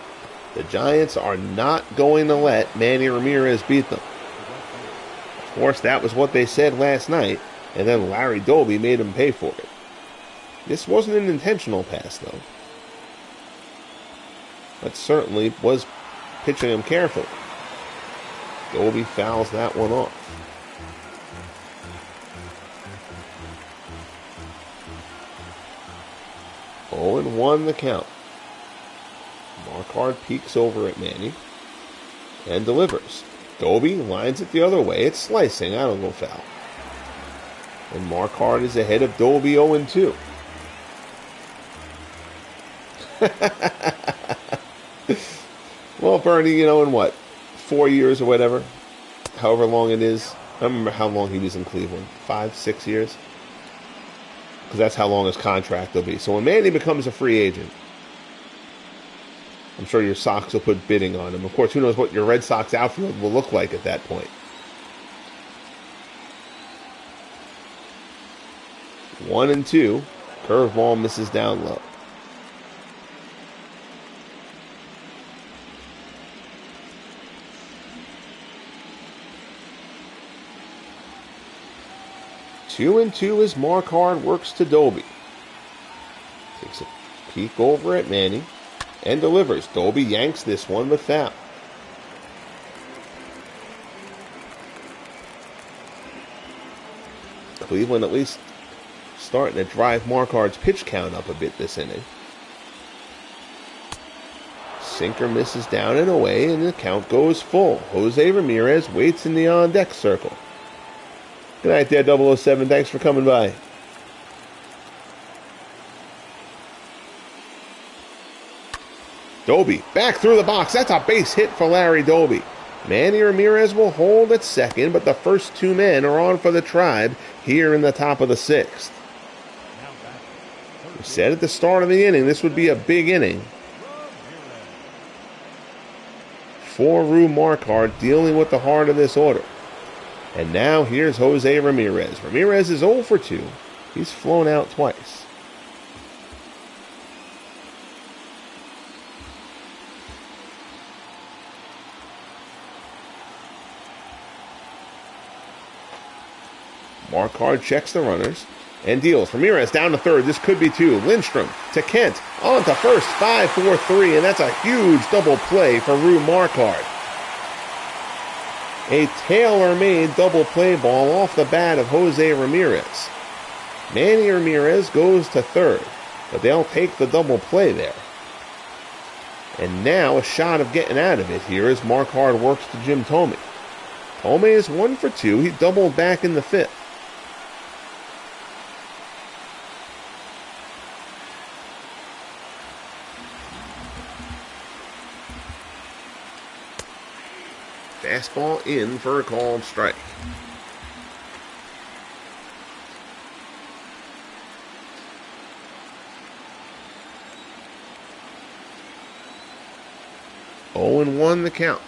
The Giants are not going to let Manny Ramirez beat them. Of course, that was what they said last night, and then Larry Doby made him pay for it. This wasn't an intentional pass, though. But certainly was pitching him carefully. Doby fouls that one off. Oh, and 1 the count. Marquardt peeks over at Manny and delivers. Doby lines it the other way. It's slicing. That'll go foul. And Marquardt is ahead of Doby 0-2. Well, Bernie, in what? 4 years or whatever? However long it is. I don't remember how long he was in Cleveland. 5, 6 years? Because that's how long his contract will be. So when Manny becomes a free agent, I'm sure your Sox will put bidding on him. Of course, who knows what your Red Sox outfield will look like at that point. 1-2. Curveball misses down low. Two and 2 as Marquardt works to Doby. Takes a peek over at Manny and delivers. Doby yanks this one but foul. Cleveland at least starting to drive Marquardt's pitch count up a bit this inning. Sinker misses down and away, and the count goes full. Jose Ramirez waits in the on-deck circle. Good night there, 007. Thanks for coming by. Doby back through the box. That's a base hit for Larry Doby. Manny Ramirez will hold at second, but the first 2 men are on for the Tribe here in the top of the 6th. We said at the start of the inning this would be a big inning for Rue Marquardt dealing with the heart of this order. And now here's Jose Ramirez. Ramirez is 0 for 2. He's flown out twice. Marquardt checks the runners and deals. Ramirez down to third. This could be 2. Lindstrom to Kent. On to first. 5-4-3. And that's a huge double play for Rue Marquardt. A tailor-made double play ball off the bat of Jose Ramirez. Manny Ramirez goes to third, but they'll take the double play there. And now a shot of getting out of it here as Marquardt works to Jim Thome. Thome is 1 for 2. He doubled back in the 5th. Fastball in for a called strike. Oh and 1 the count.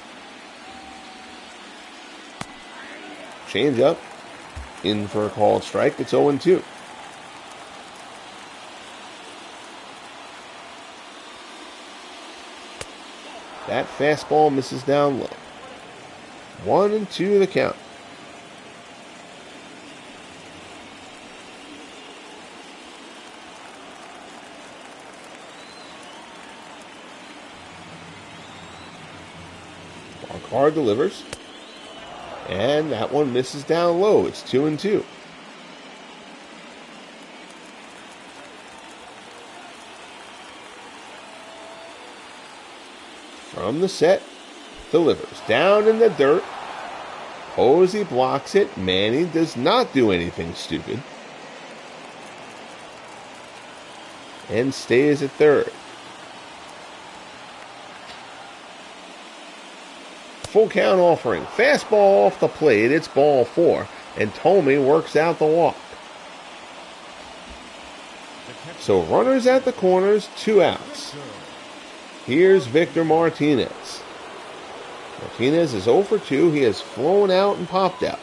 Change up. In for a called strike. It's 0 and 2. That fastball misses down low. 1 and 2 the count. Marquardt delivers. And that one misses down low. It's 2-2. From the set, delivers. Down in the dirt. Posey blocks it. Manny does not do anything stupid. And stays at third. Full count offering. Fastball off the plate. It's ball 4. And Thome works out the walk. So runners at the corners, 2 outs. Here's Victor Martinez. Martinez is 0 for 2. He has flown out and popped out.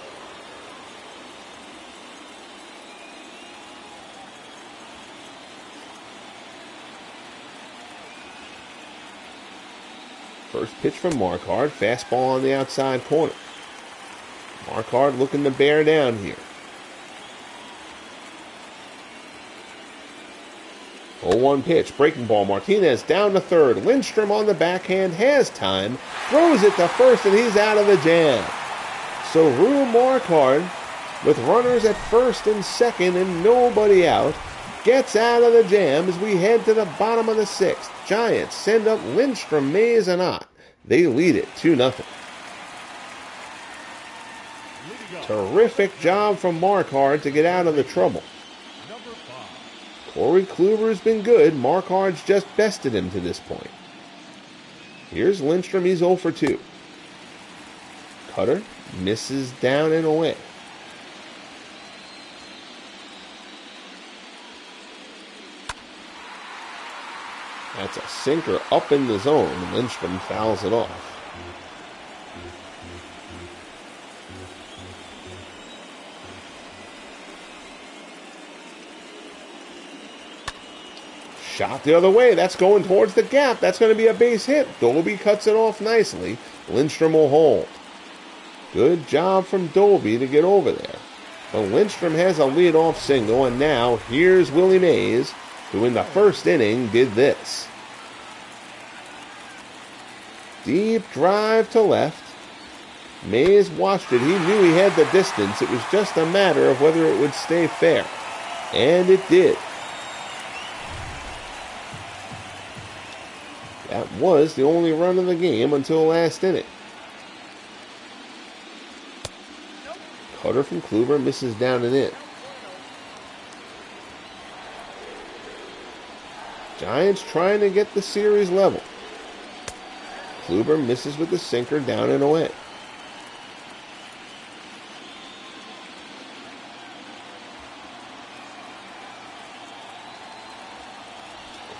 First pitch from Marquard. Fastball on the outside corner. Marquard looking to bear down here. 0-1 pitch. Breaking ball. Martinez down to third. Lindstrom on the backhand has time. Throws it to first, and he's out of the jam. So Rue Marquard, with runners at first and second and nobody out, gets out of the jam as we head to the bottom of the 6th. Giants send up Lindstrom, Mays, and Ott. They lead it 2-0. Terrific job from Marquard to get out of the trouble. Corey Kluber's been good. Marquard's just bested him to this point. Here's Lindstrom. He's 0 for 2. Cutter misses down and away. That's a sinker up in the zone. Lindstrom fouls it off. Shot the other way. That's going towards the gap. That's going to be a base hit. Dolby cuts it off nicely. Lindstrom will hold. Good job from Dolby to get over there. But Lindstrom has a leadoff single, and now here's Willie Mays, who in the first inning did this. Deep drive to left. Mays watched it. He knew he had the distance. It was just a matter of whether it would stay fair. And it did. That was the only run of the game until last inning. Cutter from Kluber misses down and in. Giants trying to get the series level. Kluber misses with the sinker down and away.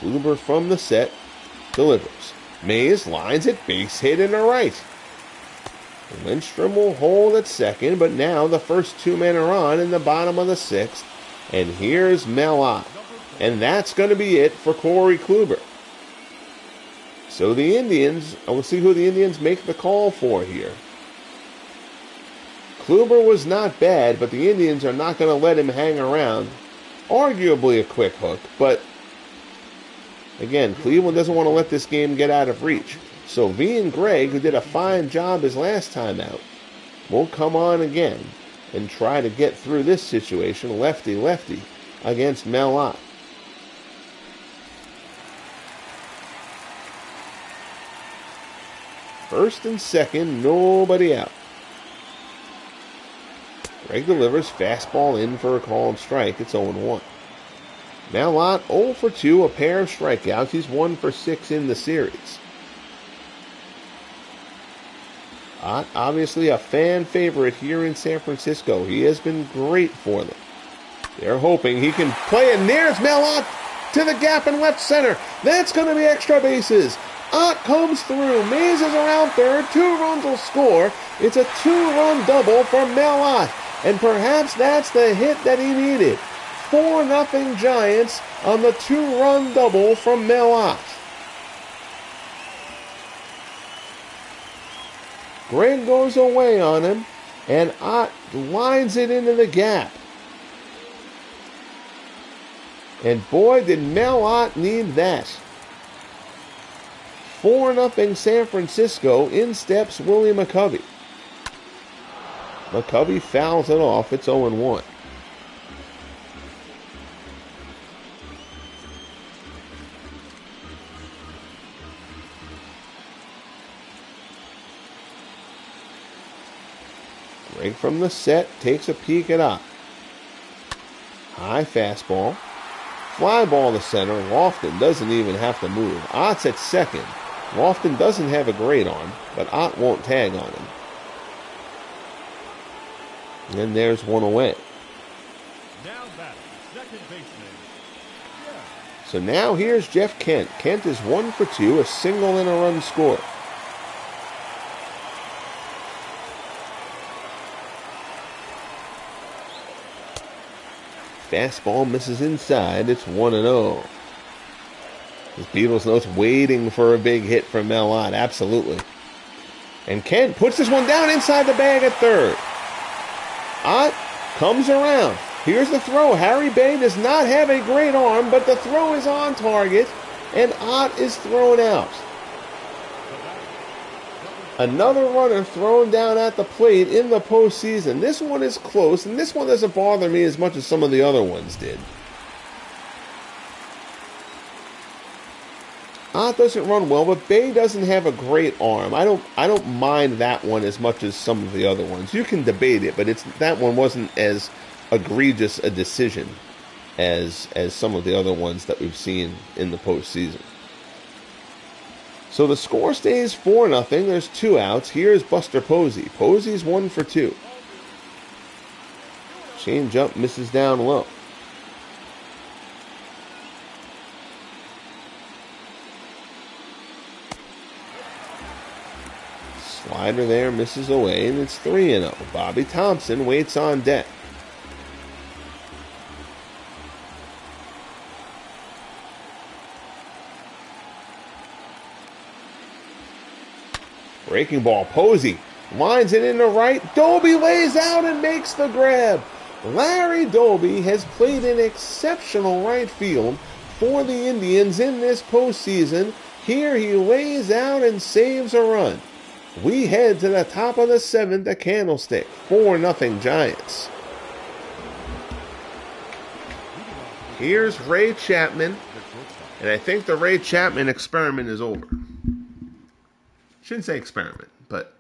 Kluber from the set. Delivers. Mays lines it, base hit in the right. Lindstrom will hold at second, but now the first 2 men are on in the bottom of the 6th. And here's Mel Ott. And that's going to be it for Corey Kluber. So the Indians, we'll see who the Indians make the call for here. Kluber was not bad, but the Indians are not going to let him hang around. Arguably a quick hook, but again, Cleveland doesn't want to let this game get out of reach. So V and Gregg, who did a fine job his last time out, will come on again and try to get through this situation lefty-lefty against Mel Ott. First and second, nobody out. Gregg delivers, fastball in for a called strike. It's 0-1. Mel Ott 0 for 2, a pair of strikeouts. He's 1 for 6 in the series. Ott, obviously a fan favorite here in San Francisco. He has been great for them. They're hoping he can play it. There's Mel Ott to the gap in left center. That's going to be extra bases. Ott comes through. Mays is around third. 2 runs will score. It's a 2-run double for Mel Ott. And perhaps that's the hit that he needed. 4-0 Giants on the 2-run double from Mel Ott. Gregg goes away on him, and Ott lines it into the gap. And boy, did Mel Ott need that. 4-0 San Francisco. In steps Willie McCovey. McCovey fouls it off. It's 0-1. Break from the set, takes a peek at Ott. High fastball. Fly ball to center. Lofton doesn't even have to move. Ott's at second. Lofton doesn't have a great arm, but Ott won't tag on him. And there's one away. Now batting, second baseman. Yeah. So now here's Jeff Kent. Kent is 1 for 2, a single and a run scored. Fastball misses inside. It's 1-0. This Beatles notes waiting for a big hit from Mel Ott. Absolutely. And Kent puts this one down inside the bag at third. Ott comes around. Here's the throw. Harry Bay does not have a great arm, but the throw is on target, and Ott is thrown out. Another runner thrown down at the plate in the postseason. This one is close, and this one doesn't bother me as much as some of the other ones did. Ott doesn't run well, but Bay doesn't have a great arm. I don't mind that one as much as some of the other ones. You can debate it, but that one wasn't as egregious a decision as some of the other ones that we've seen in the postseason. So the score stays 4-0. There's 2 outs. Here's Buster Posey. Posey's 1 for 2. Change up misses down low. Slider there misses away, and it's 3-0. Bobby Thompson waits on deck. Breaking ball, Posey lines it into right. Doby lays out and makes the grab. Larry Doby has played an exceptional right field for the Indians in this postseason. Here he lays out and saves a run. We head to the top of the 7th at Candlestick. 4-0 Giants. Here's Ray Chapman. And I think the Ray Chapman experiment is over. Shouldn't say experiment, but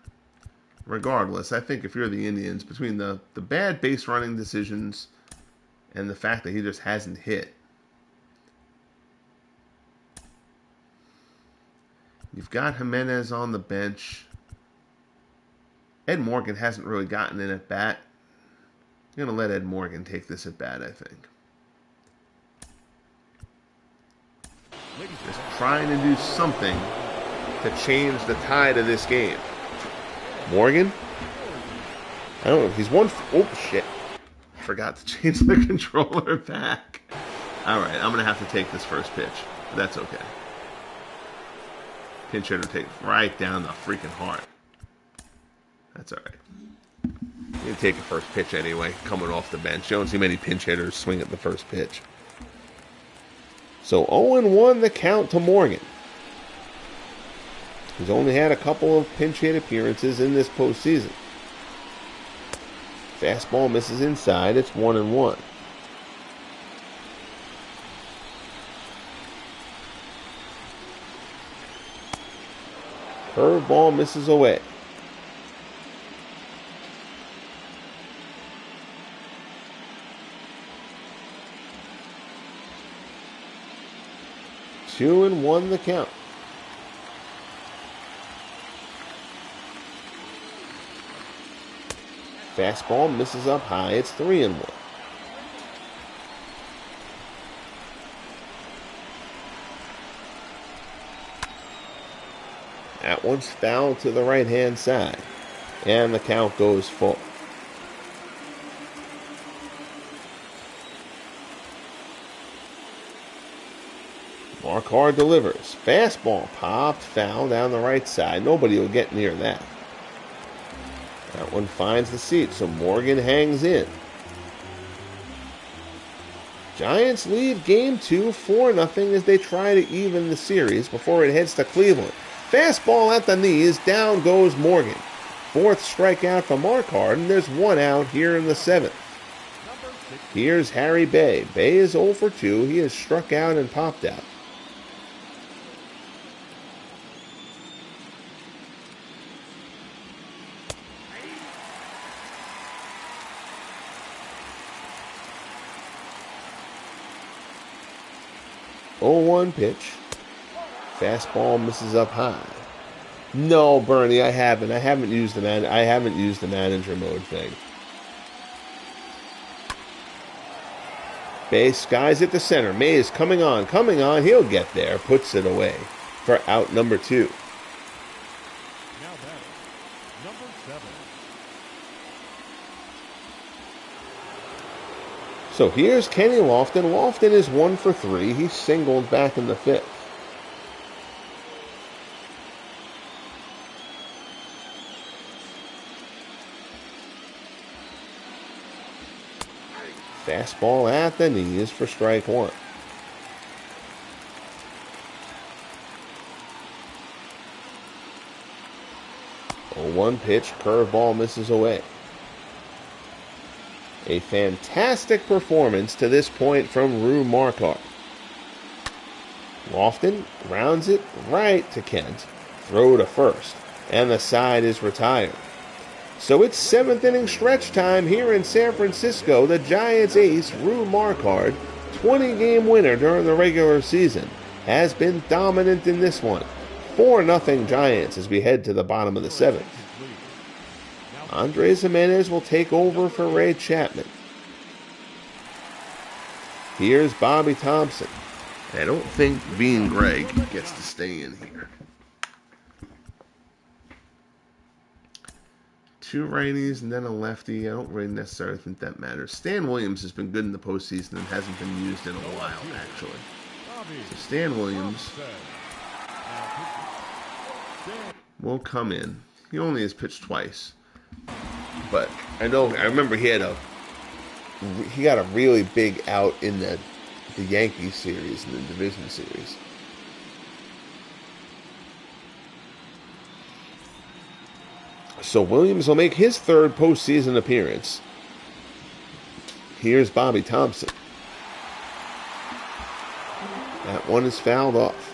regardless, I think if you're the Indians, between the bad base running decisions and the fact that he just hasn't hit, you've got Jimenez on the bench. Ed Morgan hasn't really gotten in at bat. You're going to let Ed Morgan take this at bat, I think. Just trying to do something to change the tide of this game. Morgan? I don't know if he's one. Oh, shit. Forgot to change the controller back. Alright, I'm going to have to take this first pitch. But that's okay. Pinch hitter takes right down the freaking heart. That's alright. You're going to take a first pitch anyway, coming off the bench. You don't see many pinch hitters swing at the first pitch. So 0-1 the count to Morgan. He's only had a couple of pinch hit appearances in this postseason. Fastball misses inside. It's 1-1. Curveball misses away. Two and one the count. Fastball misses up high. It's 3-1. That one's fouled to the right-hand side. And the count goes full. Marquardt delivers. Fastball popped, foul down the right side. Nobody will get near that. That one finds the seat, so Morgan hangs in. Giants lead Game 2 4-0 as they try to even the series before it heads to Cleveland. Fastball at the knees, down goes Morgan. Fourth strikeout for Marquardt, and there's one out here in the seventh. Here's Harry Bay. Bay is 0 for 2. He has struck out and popped out. Oh, 1 pitch. Fastball misses up high. No, Bernie, I haven't. I haven't used the manager mode thing. Bay skies at the center. Mays coming on. He'll get there. Puts it away for out number 2. Now batting, number 7. So here's Kenny Lofton. Lofton is 1 for 3. He singled back in the 5th. Fastball at the knees for strike 1. A 1 pitch, curveball misses away. A fantastic performance to this point from Rue Marquardt. Lofton rounds it right to Kent. Throw to first, and the side is retired. So it's 7th inning stretch time here in San Francisco. The Giants ace, Rue Marquardt, 20-game winner during the regular season, has been dominant in this one. 4-0 Giants as we head to the bottom of the 7th. Andres Gimenez will take over for Ray Chapman. Here's Bobby Thompson. I don't think Bean Gregg gets to stay in here. 2 righties and then a lefty. I don't really necessarily think that matters. Stan Williams has been good in the postseason and hasn't been used in a while, actually. So Stan Williams will come in. He only has pitched twice. But I remember he got a really big out in the Yankees series, in the division series. So Williams will make his 3rd postseason appearance. Here's Bobby Thompson. That one is fouled off.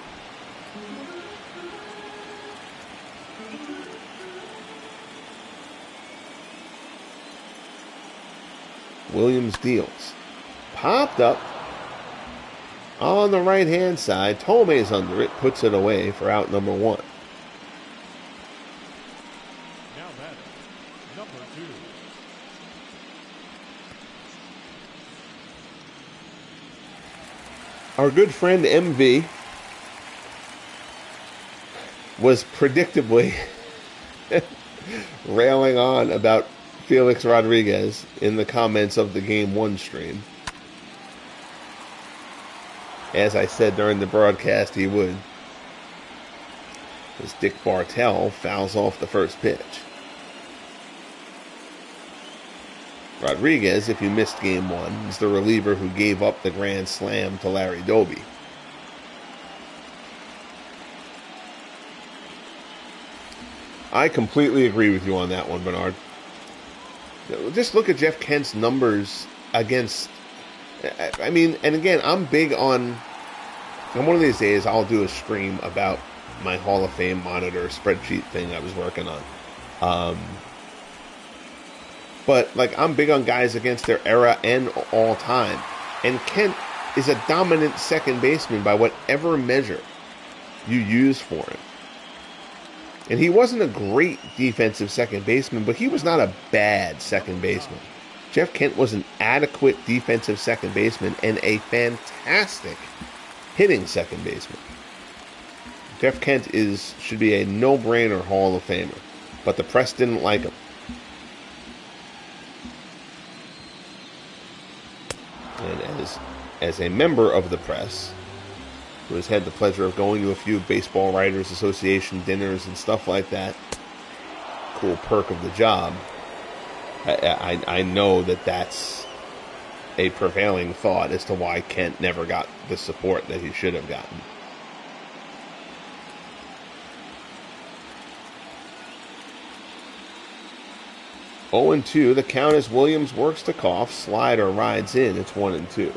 Williams deals. Popped up on the right-hand side. Tomei's under it. Puts it away for out number 1. Now batting, number 2. Our good friend MV was predictably railing on about Felix Rodriguez in the comments of the Game 1 stream. As I said during the broadcast, he would. As Dick Bartell fouls off the first pitch. Rodriguez, if you missed Game 1, is the reliever who gave up the grand slam to Larry Doby. I completely agree with you on that one, Bernard. Just look at Jeff Kent's numbers against... I mean, and again, I'm big on... And one of these days, I'll do a stream about my Hall of Fame monitor spreadsheet thing I was working on. But, like, I'm big on guys against their era and all time. And Kent is a dominant second baseman by whatever measure you use for him. And he wasn't a great defensive second baseman, but he was not a bad second baseman. Jeff Kent was an adequate defensive second baseman and a fantastic hitting second baseman. Jeff Kent should be a no-brainer Hall of Famer, but the press didn't like him. And as a member of the press, who has had the pleasure of going to a few Baseball Writers Association dinners and stuff like that, cool perk of the job, I know that that's a prevailing thought as to why Kent never got the support that he should have gotten. 0-2. The count as Williams works to cough. Slider rides in. It's 1-2.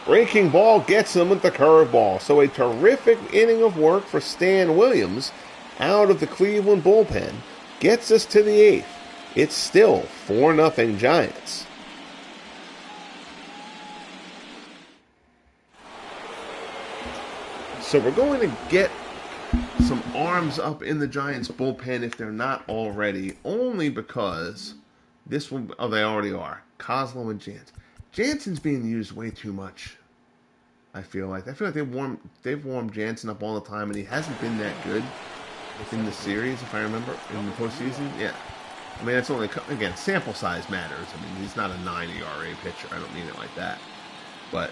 Breaking ball gets him with the curveball. So a terrific inning of work for Stan Williams out of the Cleveland bullpen. Gets us to the 8th. It's still 4-0 Giants. So we're going to get some arms up in the Giants bullpen if they're not already, only because this will, oh, they already are. Kozlo and Jansen. Jansen's being used way too much. I feel like they've warmed Jansen up all the time, and he hasn't been that good in the series, if I remember, in the postseason. Yeah, I mean, it's only, again, sample size matters. I mean, he's not a 9 ERA pitcher. I don't mean it like that, but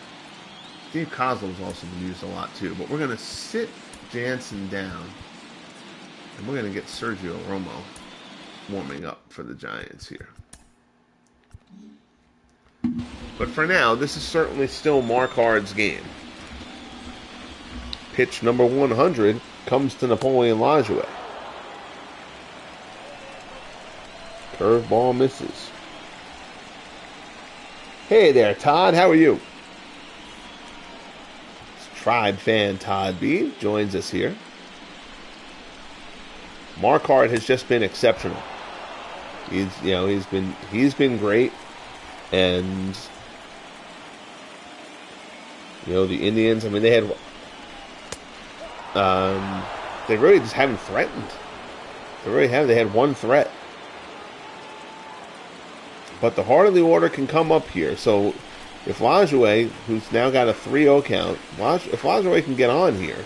Steve Kozlo's also been used a lot too. But we're gonna sit Jansen down, and we're gonna get Sergio Romo warming up for the Giants here. But for now, this is certainly still Marquard's game. Pitch number 100 comes to Napoleon Lajoie. Curveball misses. Hey there, Todd. How are you? Tribe fan Todd B joins us here. Marquard has just been exceptional. He's been great. And, the Indians, I mean, they really just haven't threatened. They had one threat. But the heart of the order can come up here. So if Lajoie, who's now got a 3-0 count, if Lajoie can get on here,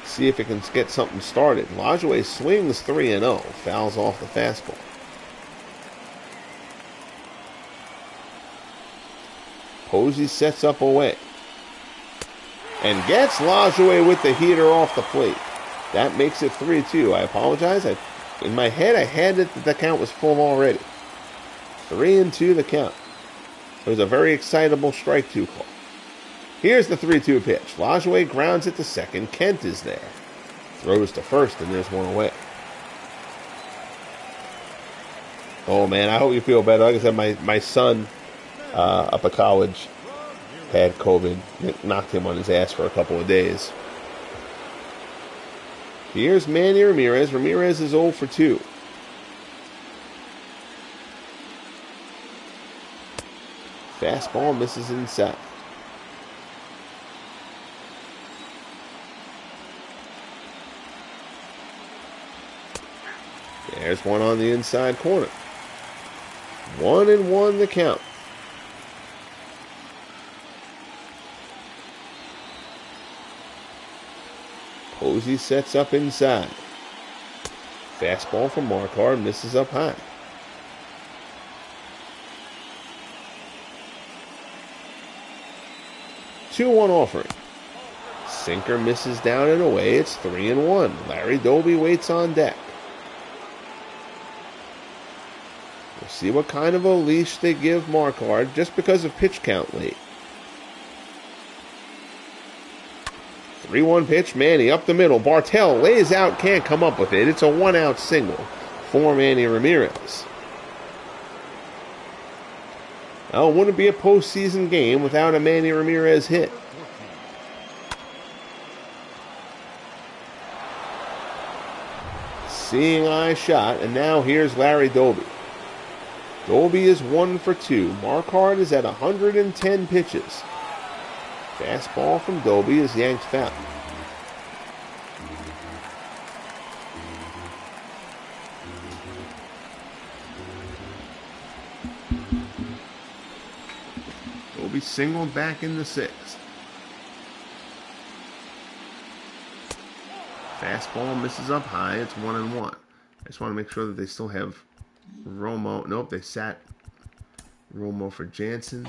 see if it can get something started. Lajoie swings 3-0, fouls off the fastball. Posey sets up away and gets Lajoie with the heater off the plate. That makes it 3-2. I apologize. In my head, I had it that the count was full already. 3-2 the count. It was a very excitable strike 2 call. Here's the 3-2 pitch. Lajoie grounds it to second. Kent is there. Throws to first, and there's one away. Oh, man, I hope you feel better. Like I said, my son up at college had COVID. It knocked him on his ass for a couple of days. Here's Manny Ramirez. Ramirez is 0 for 2. Fastball misses inside. There's one on the inside corner. 1-1 the count. Posey sets up inside. Fastball from Marquard misses up high. 2-1 offering. Sinker misses down and away. It's 3-1. Larry Doby waits on deck. We'll see what kind of a leash they give Marquard just because of pitch count late. 3-1 pitch, Manny up the middle. Bartell lays out, can't come up with it. It's a 1-out single for Manny Ramirez. Well, it wouldn't be a postseason game without a Manny Ramirez hit. Seeing eye shot, and now here's Larry Doby. Doby is 1 for 2. Marquard is at 110 pitches. Fastball from Doby is yanked foul. Doby singled back in the 6th. Fastball misses up high. It's 1-1. I just want to make sure that they still have Romo. Nope, they sat Romo for Jansen.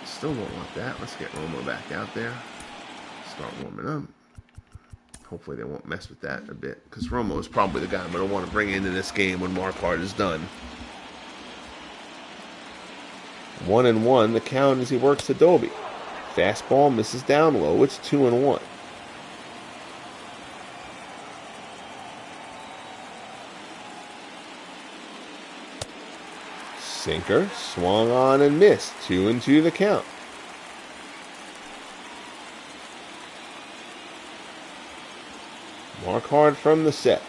Still don't want that. Let's get Romo back out there. Start warming up. Hopefully they won't mess with that a bit, because Romo is probably the guy I'm going to want to bring into this game when Marquard is done. 1-1 the count as he works to Doby. Fastball misses down low. It's 2-1. Sinker swung on and missed. 2-2 the count. Marquardt from the set.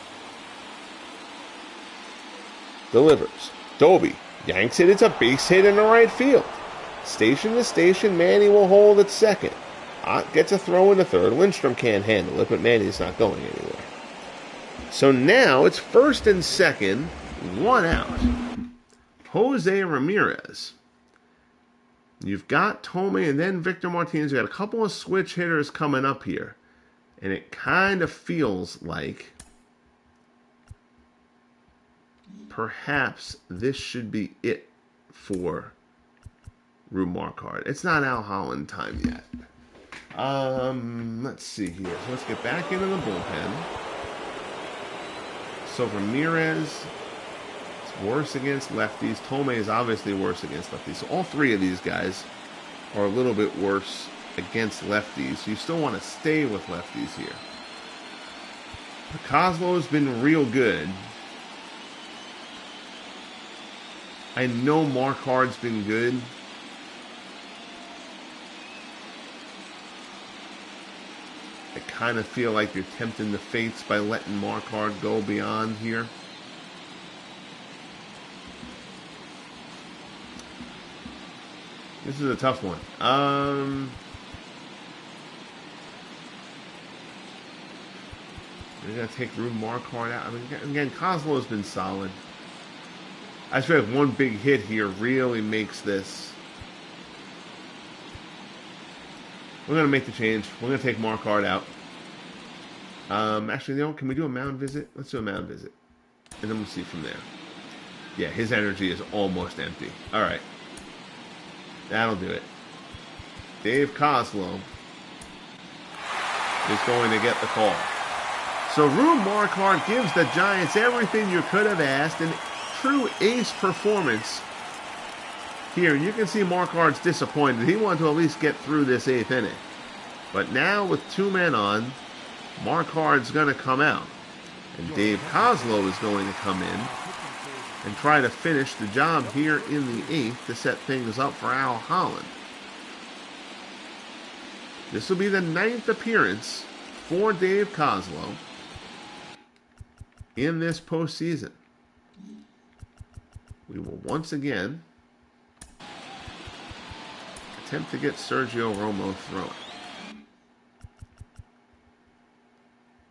Delivers. Doby yanks it. It's a base hit in the right field. Station to station, Manny will hold at second. Ott gets a throw in the third. Lindstrom can't handle it, but Manny's not going anywhere. So now it's first and second, 1 out. Jose Ramirez. You've got Thome and then Victor Martinez. You've got a couple of switch hitters coming up here. And it kind of feels like perhaps this should be it for Rube Marquardt. It's not Al Holland time yet. Let's see here. So let's get back into the bullpen. So Ramirez is worse against lefties. Thome is obviously worse against lefties. So all three of these guys are a little bit worse against lefties. You still want to stay with lefties here. Kozlo has been real good. I know Marquardt's been good. I kind of feel like you're tempting the fates by letting Marquardt go beyond here. This is a tough one. We're going to take Rube Marquardt out. I mean, again, Kozlo has been solid. I just feel like one big hit here really makes this. We're going to make the change. We're going to take Marquardt out. Actually, you know, can we do a mound visit? Let's do a mound visit. And then we'll see from there. Yeah, his energy is almost empty. All right. That'll do it. Dave Kozlo is going to get the call. So Rube Marquardt gives the Giants everything you could have asked. And true ace performance here. You can see Marquardt's disappointed. He wanted to at least get through this 8th inning. But now with 2 men on, Marquardt's going to come out. And Dave Kozlo is going to come in and try to finish the job here in the 8th to set things up for Al Holland. This will be the 9th appearance for Dave Kozlo in this postseason. We will once again attempt to get Sergio Romo throwing.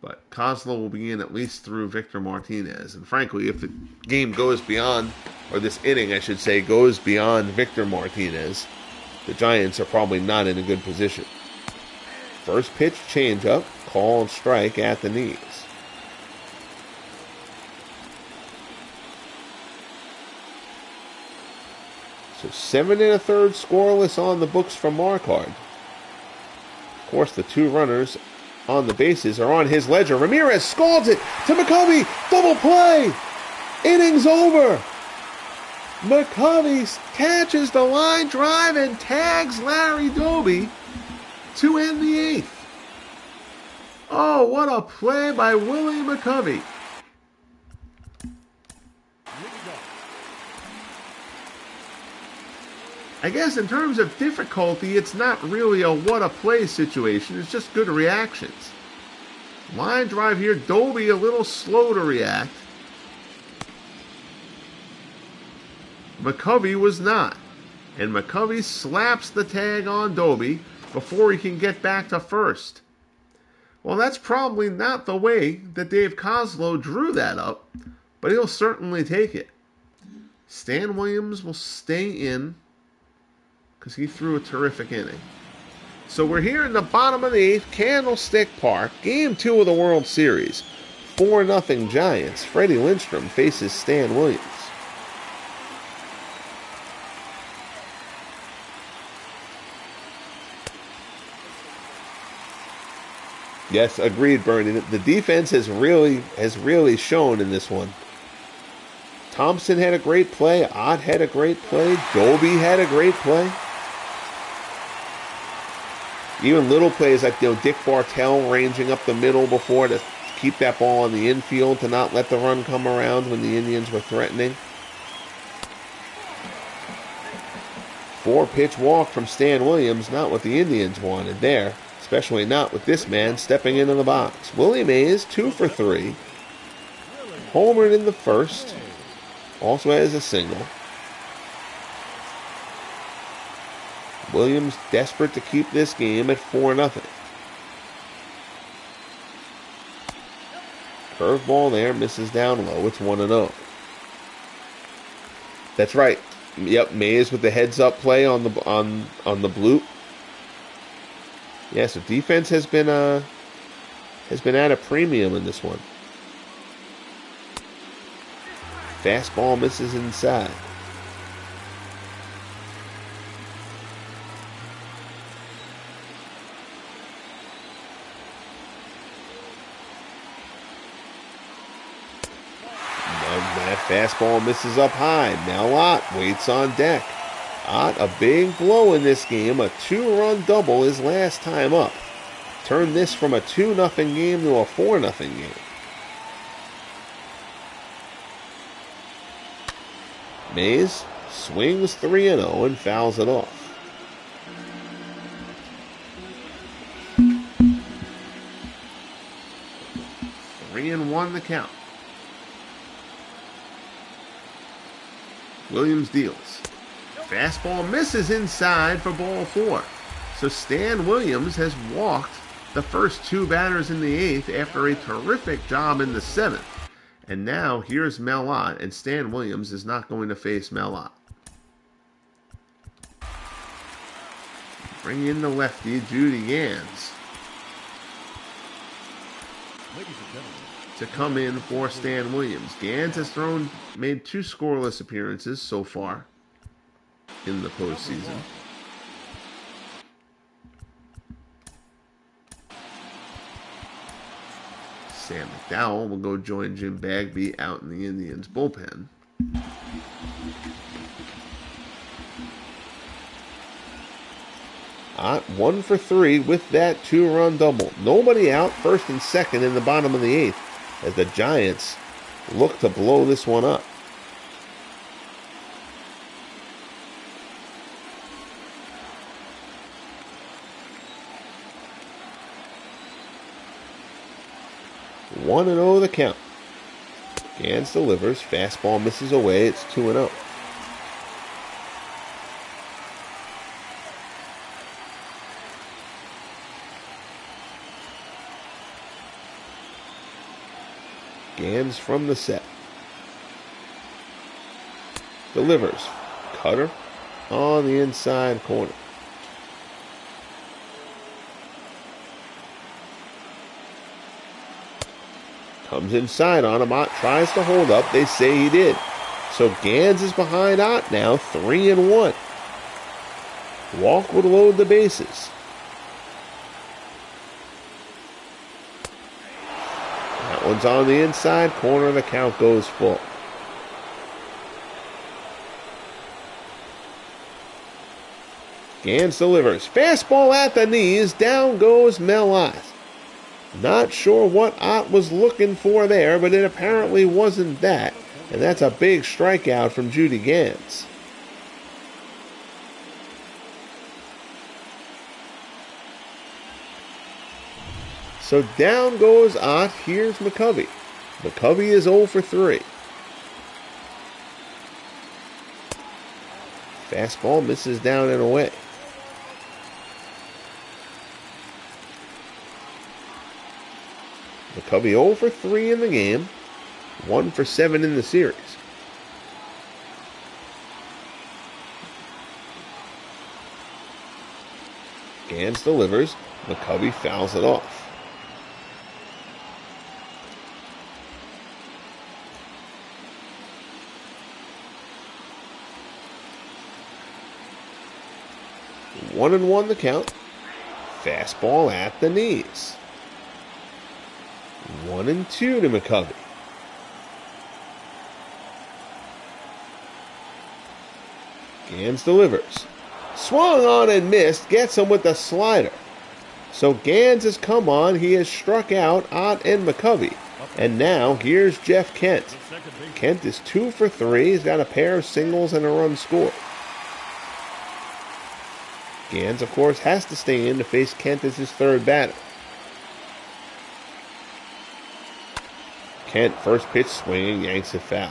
But Kozlo will be in at least through Victor Martinez. And frankly, if the game goes beyond, or this inning, I should say, goes beyond Victor Martinez, the Giants are probably not in a good position. First pitch changeup, called strike at the knees. So 7 1/3 scoreless on the books from Marquardt. Of course, the 2 runners on the bases are on his ledger. Ramirez scalds it to McCovey. Double play. Inning's over. McCovey catches the line drive and tags Larry Doby to end the 8th. Oh, what a play by Willie McCovey. I guess in terms of difficulty, it's not really a what a play situation. It's just good reactions. Line drive here, Doby a little slow to react. McCovey was not. And McCovey slaps the tag on Doby before he can get back to first. Well, that's probably not the way that Dave Kozlo drew that up, but he'll certainly take it. Stan Williams will stay in because he threw a terrific inning. So we're here in the bottom of the 8th, Candlestick Park, Game 2 of the World Series. 4-0 Giants. Freddie Lindstrom faces Stan Williams. Yes, agreed, Bernie. The defense has really shown in this one. Thompson had a great play. Ott had a great play. Doby had a great play. Even little plays like Dick Bartell ranging up the middle before to keep that ball on the infield to not let the run come around when the Indians were threatening. 4-pitch walk from Stan Williams, not what the Indians wanted there, especially not with this man stepping into the box. Willie Mays, 2 for 3. Homered in the first. Also has a single. Williams desperate to keep this game at 4-0. Curveball there, misses down low. It's 1-0. That's right. Yep, Mays with the heads-up play on the bloop. Yeah, so defense has been at a premium in this one. Fastball misses inside. That fastball misses up high. Now Ott waits on deck. Ott, a big blow in this game. A 2-run double his last time up. Turned this from a 2-0 game to a 4-0 game. Mays swings 3-0 and fouls it off. Three and 1 the count. Williams deals. Fastball misses inside for ball 4. So Stan Williams has walked the first 2 batters in the 8th after a terrific job in the 7th. And now here's Mel Ott, and Stan Williams is not going to face Mel Ott. Bring in the lefty, Judy Gans, to come in for Stan Williams. Gans has made 2 scoreless appearances so far in the postseason. Sam McDowell will go join Jim Bagby out in the Indians bullpen. Ott 1 for 3 with that 2-run double. Nobody out, first and second in the bottom of the 8th as the Giants look to blow this one up. One and 0 the count. Gans delivers. Fastball misses away. It's 2-0. Gans from the set. Delivers. Cutter on the inside corner. Comes inside on him. Ott tries to hold up. They say he did. So Gans is behind Ott now, 3 and 1. Walk would load the bases. That one's on the inside corner. The count goes full. Gans delivers. Fastball at the knees. Down goes Mel Ott. Not sure what Ott was looking for there, but it apparently wasn't that. And that's a big strikeout from Judy Gans. So down goes Ott. Here's McCovey. McCovey is 0 for 3. Fastball misses down and away. McCovey 0 for 3 in the game, 1 for 7 in the series. Gans delivers. McCovey fouls it off. One and 1 the count. Fastball at the knees. 1 and 2 to McCovey. Gans delivers. Swung on and missed. Gets him with the slider. So Gans has come on. He has struck out Ott and McCovey. And now here's Jeff Kent. Kent is 2 for 3. He's got a pair of singles and a run scored. Gans, of course, has to stay in to face Kent as his third batter. Kent, first pitch swinging, yanks it foul.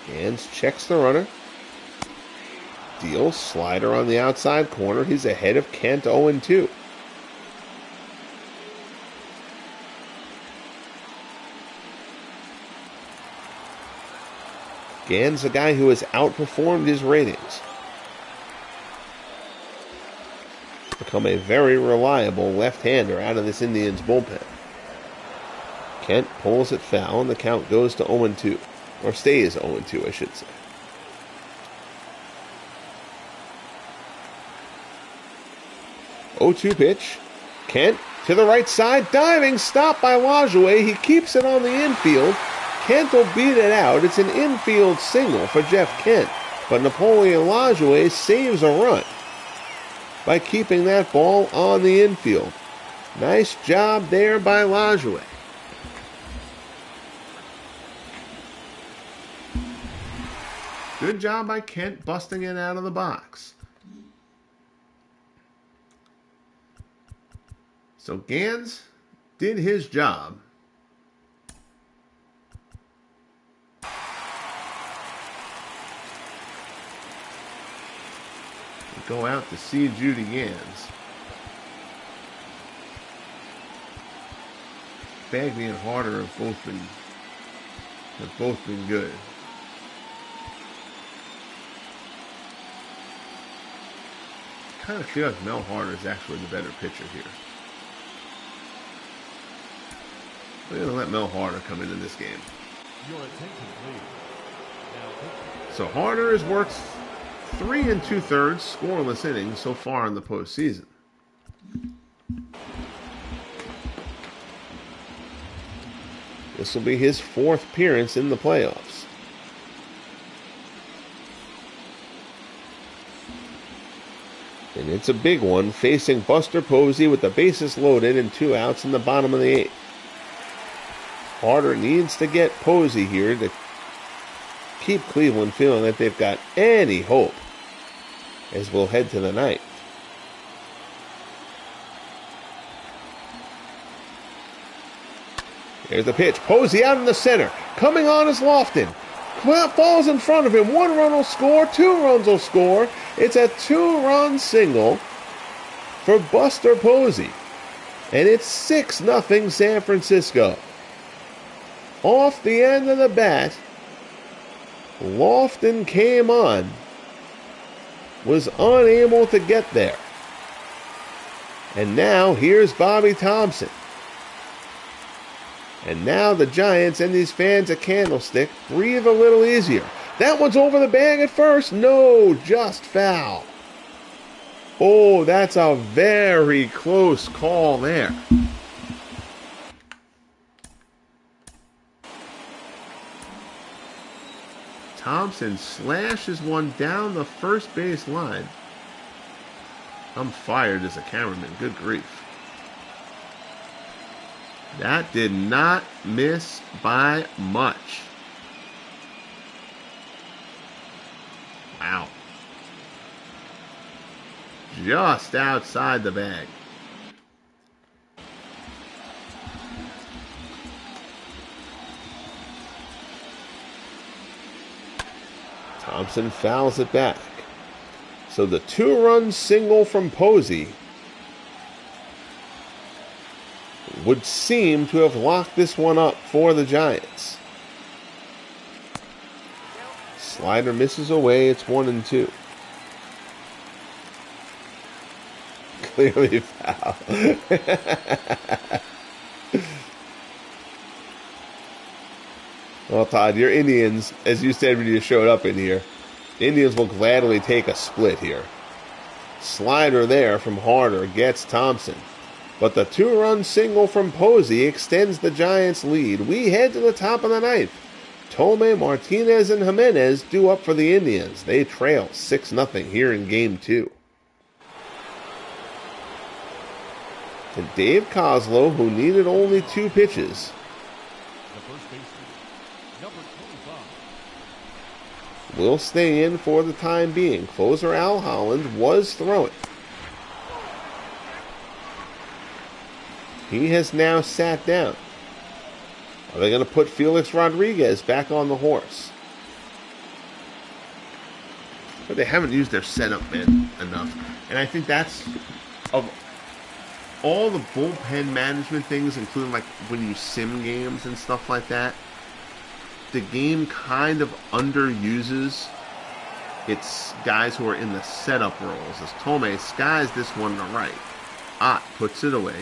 Gans checks the runner. Deals, slider on the outside corner. He's ahead of Kent 0-2. Gans, a guy who has outperformed his ratings. Become a very reliable left-hander out of this Indians bullpen. Kent pulls it foul, and the count goes to 0-2. Or stays 0-2, I should say. Oh-2 pitch. Kent to the right side. Diving stop by Lajoie. He keeps it on the infield. Kent will beat it out. It's an infield single for Jeff Kent. But Napoleon Lajoie saves a run by keeping that ball on the infield. Nice job there by Lajoie. Good job by Kent busting it out of the box. So Gans did his job. We go out to see Judy Gans. Bagley and Harder have both been good. I kind of feel like Mel Harder is actually the better pitcher here. We're going to let Mel Harder come into this game. Your attention, please. Now, so Harder has worked 3 2/3 scoreless innings so far in the postseason. This will be his 4th appearance in the playoffs. And it's a big one, facing Buster Posey with the bases loaded and 2 outs in the bottom of the 8th. Harder needs to get Posey here to keep Cleveland feeling that they've got any hope as we'll head to the 9th. There's the pitch. Posey out in the center. Coming on is Lofton. Falls in front of him. 1 run will score. 2 runs will score. It's a 2-run single for Buster Posey. And it's 6-0 San Francisco. Off the end of the bat, Lofton came on. Was unable to get there. And now here's Bobby Thompson. And now the Giants and these fans at Candlestick breathe a little easier. That one's over the bag at first. No, just foul. Oh, that's a very close call there. Thompson slashes one down the first base line. I'm fired as a cameraman. Good grief. That did not miss by much. Wow. Just outside the bag. Thompson fouls it back. So the 2-run single from Posey would seem to have locked this one up for the Giants. Slider misses away. It's 1-2. Clearly foul. Well, Todd, your Indians, as you said when you showed up in here, Indians will gladly take a split here. Slider there from Harder gets Thompson. But the 2-run single from Posey extends the Giants' lead. We head to the top of the ninth. Thome, Martinez, and Jimenez due up for the Indians. They trail 6-0 here in Game 2. And Dave Kozlow, who needed only 2 pitches, The first baseman, number 25. will stay in for the time being. Closer Al Holland was throwing. He has now sat down. Are they going to put Felix Rodriguez back on the horse? But they haven't used their setup man enough. And I think that's, of all the bullpen management things, including like when you sim games and stuff like that, the game kind of underuses its guys who are in the setup roles. As Thome skies this one to right. Ott puts it away.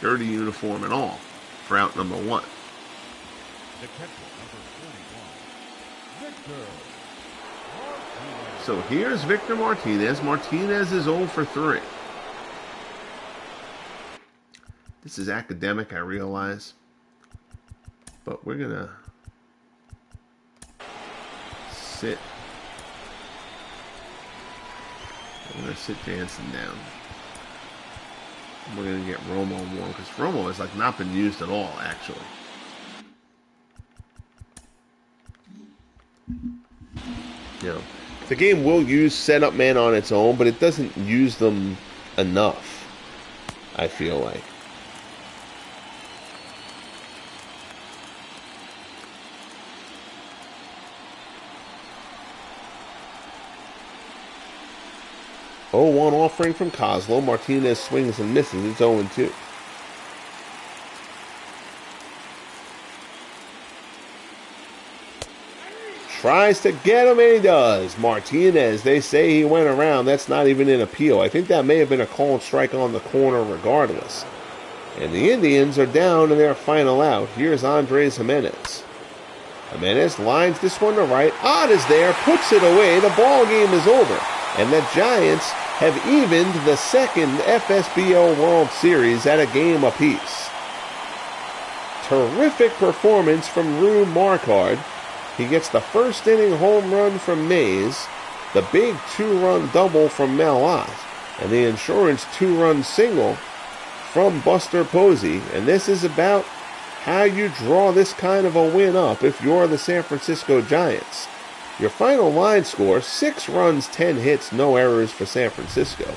Dirty uniform and all for out number 1. The catcher, number 41, Victor Martinez. So here's Victor Martinez. Martinez is 0 for 3. This is academic, I realize. But we're going to sit. I'm going to sit Jansen down. We're going to get Romo more because Romo has like not been used at all, actually. You know, the game will use setup man on its own, but it doesn't use them enough, I feel like. Oh, 1 offering from Kozlow. Martinez swings and misses. It's 0-2. Tries to get him, and he does. Martinez, they say he went around. That's not even an appeal. I think that may have been a called strike on the corner regardless. And the Indians are down to their final out. Here's Andres Jimenez. Jimenez lines this one to right. Ott is there, puts it away. The ball game is over. And the Giants have evened the second FSBO World Series at a game apiece. Terrific performance from Rue Marquard. He gets the first inning home run from Mays, the big 2-run double from Mel Ott, and the insurance 2-run single from Buster Posey. And this is about how you draw this kind of a win up if you're the San Francisco Giants. Your final line score, 6 runs, 10 hits, no errors for San Francisco.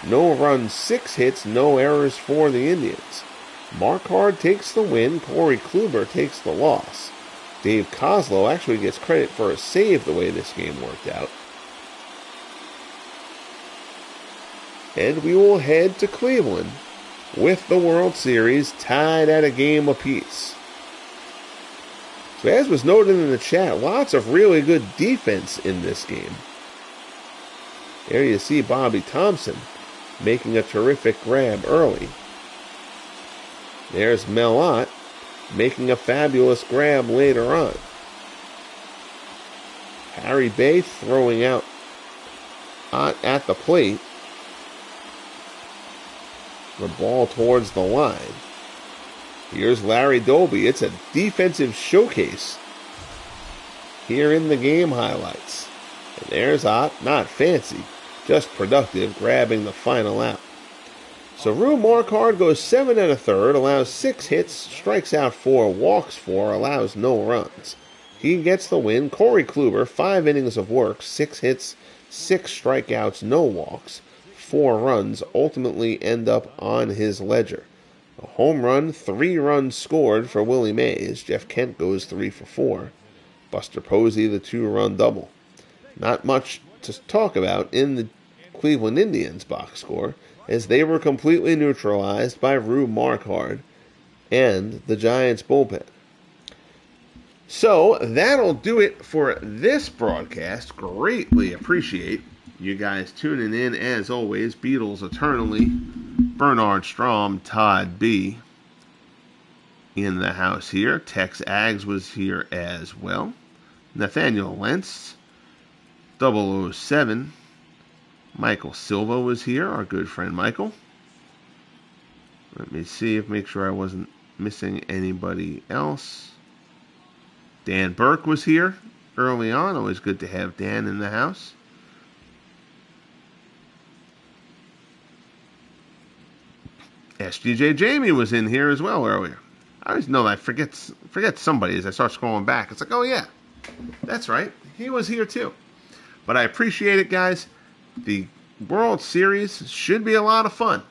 No runs, 6 hits, no errors for the Indians. Marquard takes the win. Corey Kluber takes the loss. Dave Kozlow actually gets credit for a save the way this game worked out. And we will head to Cleveland with the World Series tied at a game apiece. So as was noted in the chat, lots of really good defense in this game. There you see Bobby Thompson making a terrific grab early. There's Mel Ott making a fabulous grab later on. Harry Bay throwing out Ott at the plate. The ball towards the line. Here's Larry Doby. It's a defensive showcase here in the game highlights. And there's Ott, not fancy, just productive, grabbing the final out. So Rue Marquard goes 7 1/3, allows 6 hits, strikes out 4, walks 4, allows no runs. He gets the win. Corey Kluber, 5 innings of work, 6 hits, 6 strikeouts, no walks, 4 runs, ultimately end up on his ledger. A home run, 3 runs scored for Willie Mays. Jeff Kent goes 3 for 4. Buster Posey, the 2-run double. Not much to talk about in the Cleveland Indians box score, as they were completely neutralized by Rue Marquard and the Giants bullpen. So that'll do it for this broadcast. Greatly appreciate you guys tuning in as always. Beatles eternally. Bernard Strom, Todd B. in the house here. Tex Aggs was here as well. Nathaniel Lentz, 007. Michael Silva was here, our good friend Michael. Let me see make sure I wasn't missing anybody else. Dan Burke was here early on. Always good to have Dan in the house. SGJ Jamie was in here as well earlier. I always know I forget somebody as I start scrolling back. It's like, oh yeah, that's right. He was here too. But I appreciate it, guys. The World Series should be a lot of fun.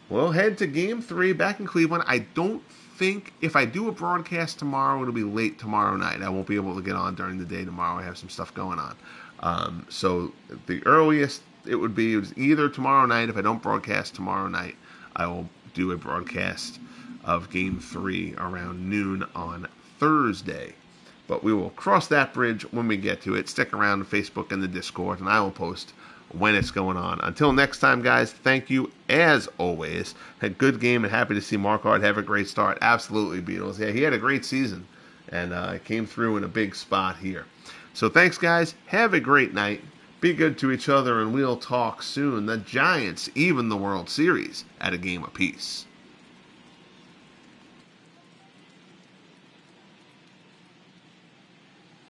We'll head to Game 3 back in Cleveland. I don't think if I do a broadcast tomorrow, it'll be late tomorrow night. I won't be able to get on during the day tomorrow. I have some stuff going on. So the earliest it would be is either tomorrow night. If I don't broadcast tomorrow night, I will do a broadcast of Game 3 around noon on Thursday. But we will cross that bridge when we get to it. Stick around on Facebook and the Discord, and I will post when it's going on. Until next time, guys, thank you as always. A good game, and happy to see Marquardt have a great start. Absolutely, Beatles. Yeah, he had a great season, and came through in a big spot here. So thanks, guys. Have a great night. Be good to each other, and we'll talk soon. The Giants even the World Series at a game apiece.